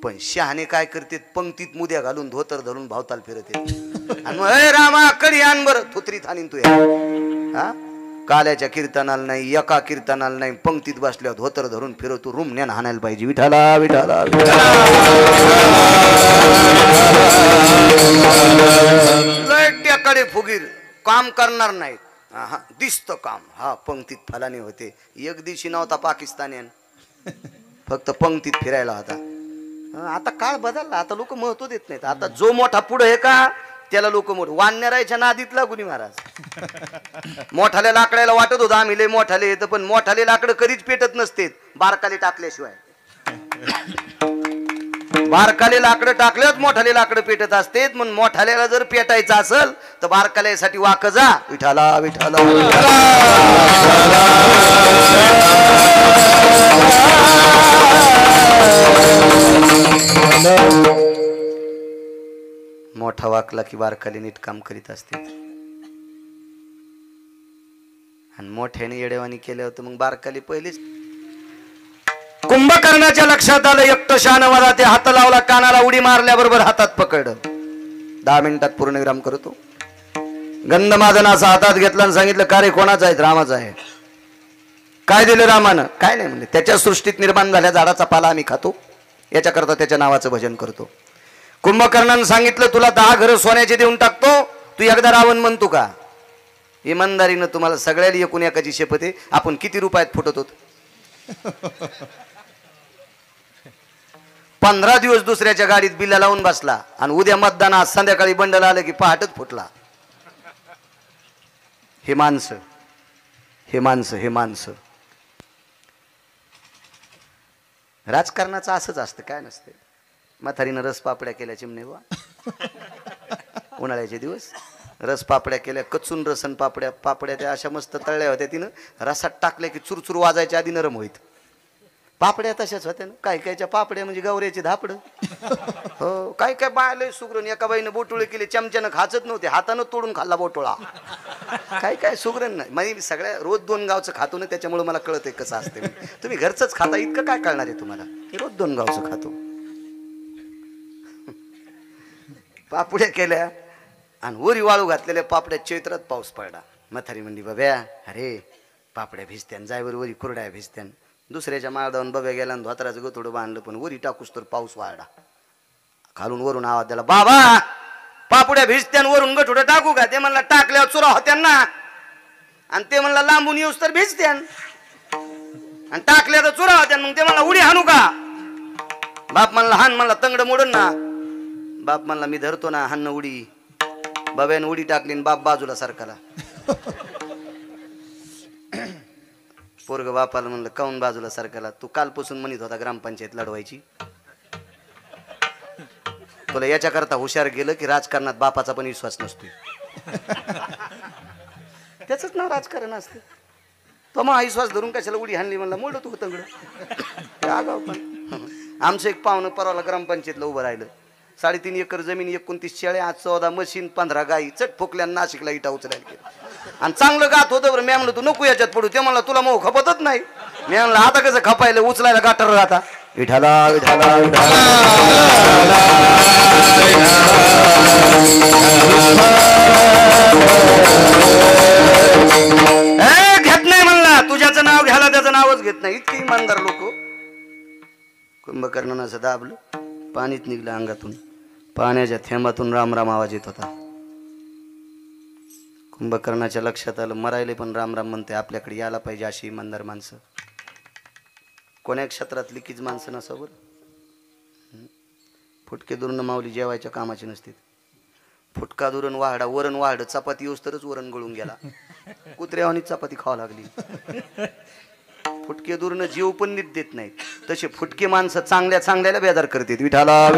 Speaker 1: पण शहाणे काय करते, पंक्तीत मुद्या घालून धोतर धरून भावताल फिरत येते. आणि मग रामा कडी आण बरं, थुत्रीत हानीन तू. हा, काल्याच्या कीर्तनाला नाही, एका कीर्तनाला नाही, पंक्तीत बसल्यावर धोतर धरून फिरतो. रुमण्यानं हाणायला पाहिजे. विठाला विठाला कडे फुगीर काम करणार नाहीत. हा दिसतं काम. हा पंक्तीत फलाने होते. एक दिवशी नव्हता पाकिस्तानीयन, फक्त पंक्तीत फिरायला होता. आता काळ बदलला. आता लोक महत्व देत नाहीत. आता जो मोठा पुढे आहे का त्याला लोक मोठ. वानरायच्या नादीत लागून महाराज. मोठाले लाकडायला वाटत होतं आम्ही लय मोठाले येतं, पण मोठाले लाकडं कधीच पेटत नसते बारकाले टाकल्याशिवाय. बारकाले लाकडं टाकल्यात मोठाले लाकडं पेटत असते. म्हणून मोठाल्याला जर पेटायचं असेल तर बारकाल्यासाठी वाक जा. विठाला विठाला मोठा वाकला की बारकाली नीट काम करीत असते. आणि मोठ्याने येडेवानी केलं होतं मग बारकाली पहिलीच. कुंभ कुंभकर्णाच्या लक्षात आलं एकटं शान मला ते हात लावला कानाला उडी मारल्याबरोबर हातात पकडलं 10 मिनिटात पूर्णविराम करतो गंधमादनाचा हातात घेतला आणि सांगितलं का रे कोणाचा आहे रामाचा आहे काय दिलं रामानं काय नाही म्हणले त्याच्या सृष्टीत निर्माण झाल्या झाडाचा पाला आम्ही खातो याच्याकरता त्याच्या नावाचं भजन करतो कुंभकर्णानं सांगितलं तुला 10 घरं सोन्याचे देऊन टाकतो तू एकदा रावण म्हणतो का इमानदारीनं तुम्हाला सगळ्याला एकूण एकाची शपथ आहे आपण किती रुपयात फुटत होतो 15 दिवस दुसऱ्याच्या गाडीत बिल्ला लावून बसला आणि उद्या मतदान आज संध्याकाळी बंडल आलं की पहाटच फुटला हे माणसं हे माणसं हे माणसं राजकारणाचं असंच असतं काय नसते म्हातारीनं रस पापड्या केल्या चिमणे बा उन्हाळ्याचे दिवस रस पापड्या केल्या कचून रसन पापड्या पापड्या त्या अशा मस्त तळल्या होत्या तिनं रसात टाकल्या की चुरचुर वाजायच्या आधी नरम होईत पापड्या तशाच होत्या ना काय कायच्या पापड्या म्हणजे गवऱ्याची धापड हो काय काय बायलंय सुगरण एका बाईनं बोटोळे केले चमच्यानं खाचत नव्हते हातानं तोडून खाल्ला बोटोळा काय काय सुगरण नाही म्हणजे सगळ्या रोज 2 गावचं खातो ना त्याच्यामुळे मला कळत आहे कसं असते तुम्ही घरचंच खाता इतकं काय कळणार आहे तुम्हाला रोज 2 गावचं खातो पापड्या केल्या आणि वरी वाळू घातलेल्या पापड्या चैत्रात पाऊस पडला म्हातारी म्हणली बाब्या अरे पापड्या भिजत्यान जायवर वरी कुरड्या भिजत्यान दुसऱ्याच्या माळदावून बब्या गेला आणि धोत्राचं गोथोडं बांधलं पण वरी टाकूस तर पाऊस वाढला खालून वरून आवाज द्याला बाबा पापड्या भिजत्यान वरून गठोडं टाकू का ते म्हणला टाकल्यावर चुरा होत्यान ना आणि ते म्हणला लांबून येऊस तर भिजत्यान आणि टाकल्या तर चुरा होत्यान मग ते म्हणला उडी हाणू का बाप म्हणला हान म्हणला तंगड मोडून ना बाप म्हणला मी धरतो ना हान उडी बाब्यानं उडी टाकली आणि बाप बाजूला सरकाला पोरग बापाला म्हणलं काऊन बाजूला सरकाला तू कालपासून म्हणत होता ग्रामपंचायत लढवायची तुला याच्याकरता हुशार गेलं की राजकारणात बापाचा पण विश्वास नसतो त्याच नाव राजकारण असते तो मग विश्वास धरून कशाला उडी हाणली म्हणला मोडलं तू तंगड आगाव पण आमचं एक पाहुणं परवाला ग्रामपंचायतला उभं राहिलं 3.5 एकर जमीन 29 शेळ्या आज 14 मशीन 15 गाई चट फुकल्या नाशिकला इटा उचलायला गेलं आणि चांगलं गात होतं बरं मी म्हणलं तू नको याच्यात पडू ते म्हणला तुला मग खपतच नाही मी म्हणलं आता कसं खपायला उचलायला गाटर राहता विठाला विठाला घेत नाही म्हणला तुझ्याचं नाव घ्यायला त्याचं नावच घेत नाही इतकी इमानदार लोक कुंभकर्णानं असं दाबलं पाणीच निघलं अंगातून पाण्याच्या थेंबातून राम राम आवाज येत होता कुंभकर्णाच्या लक्षात आलं मरायले पण राम राम म्हणते आपल्याकडे यायला पाहिजे अशी इमानदार माणसं कोण्या क्षेत्रातली कीच माणसं नसावर फुटके दुरून माऊली जेवायच्या कामाची नसते फुटका दुरण वाहडा वरण वाहड चपाती येऊस तरच वरण गळून गेला कुत्र्यावानी चपाती खावा लागली फुटके दुरण जीव पण नीट देत नाहीत तसे फुटके माणसं चांगल्या चांगल्याला बेजार करतात विठाला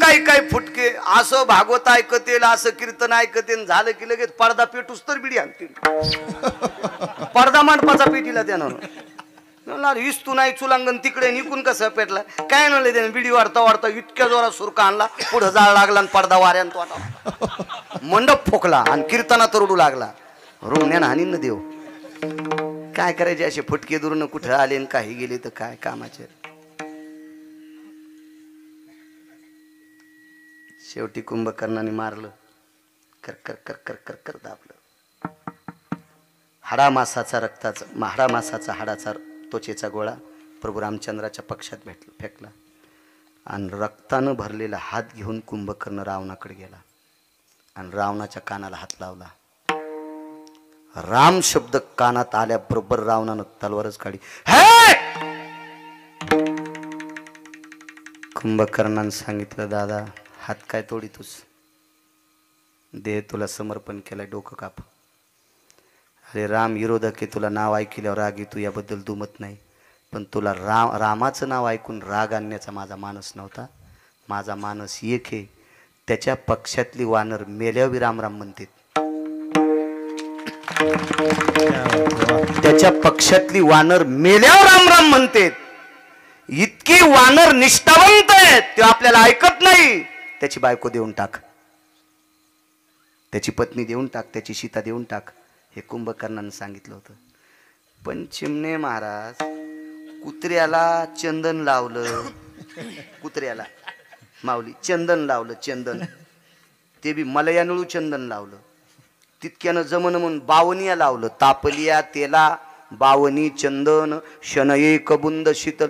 Speaker 1: काय काय फुटके असं भागवत ऐकतेल असं कीर्तन ऐकतेल झालं की लगेच पडदा पेटूस तर बिडी आणतील पडदा मांडपाचा पेटीला त्यानं इस्तू नाही चुलांगण तिकडे निकून कसं पेटला काय नव्हतं त्याने बिडी वाढता वाढता इतक्या जोरात सुरका आणला पुढं जाळ लागला आणि पडदा वाऱ्यान वाटा मंडप फोकला आणि कीर्तनात रडू लागला रुग्ण्यानं हानी न देव काय करायचे असे फुटके दुरून कुठं आले आणि काही गेले तर काय कामाचे शेवटी कुंभकर्णाने मारलं कर कर कर कर कर कर दाबलं हाडा मासाचा रक्ताचा हाडा मासाचा हाडाचा त्वचेचा गोळा प्रभू रामचंद्राच्या पक्षात फेकला आणि रक्तानं भरलेला हात घेऊन कुंभकर्ण रावणाकडे गेला आणि रावणाच्या कानाला हात लावला राम शब्द कानात आल्याबरोबर रावणानं तलवारच काढली कुंभकर्णानं सांगितलं दादा हात काय तोडीतोस देह तुला समर्पण केलाय डोकं काप अरे राम विरोधक आहे तुला नाव ऐकल्यावर राग येतो याबद्दल दुमत नाही पण तुला रामाचं नाव ऐकून राग आणण्याचा माझा मानस नव्हता माझा मानस एक आहे त्याच्या पक्षातली वानर मेल्यावर राम राम म्हणते त्याच्या पक्षातली वानर मेल्यावर राम राम म्हणते इतकी वानर निष्ठावंत आहेत ते आपल्याला ऐकत नाही त्याची बायको देऊन टाक त्याची पत्नी देऊन टाक, त्याची सीता देऊन टाक, हे कुंभकर्णानं सांगितलं होतं. पण चिमणे महाराज कुत्र्याला चंदन लावलं, कुत्र्याला माऊली चंदन लावलं, चंदन ते बी मलयानळू चंदन लावलं. तितक्यानं जमन म्हणून बावनिया लावलं, तापलिया तेला बावनी चंदन शनये कबुंद शीतल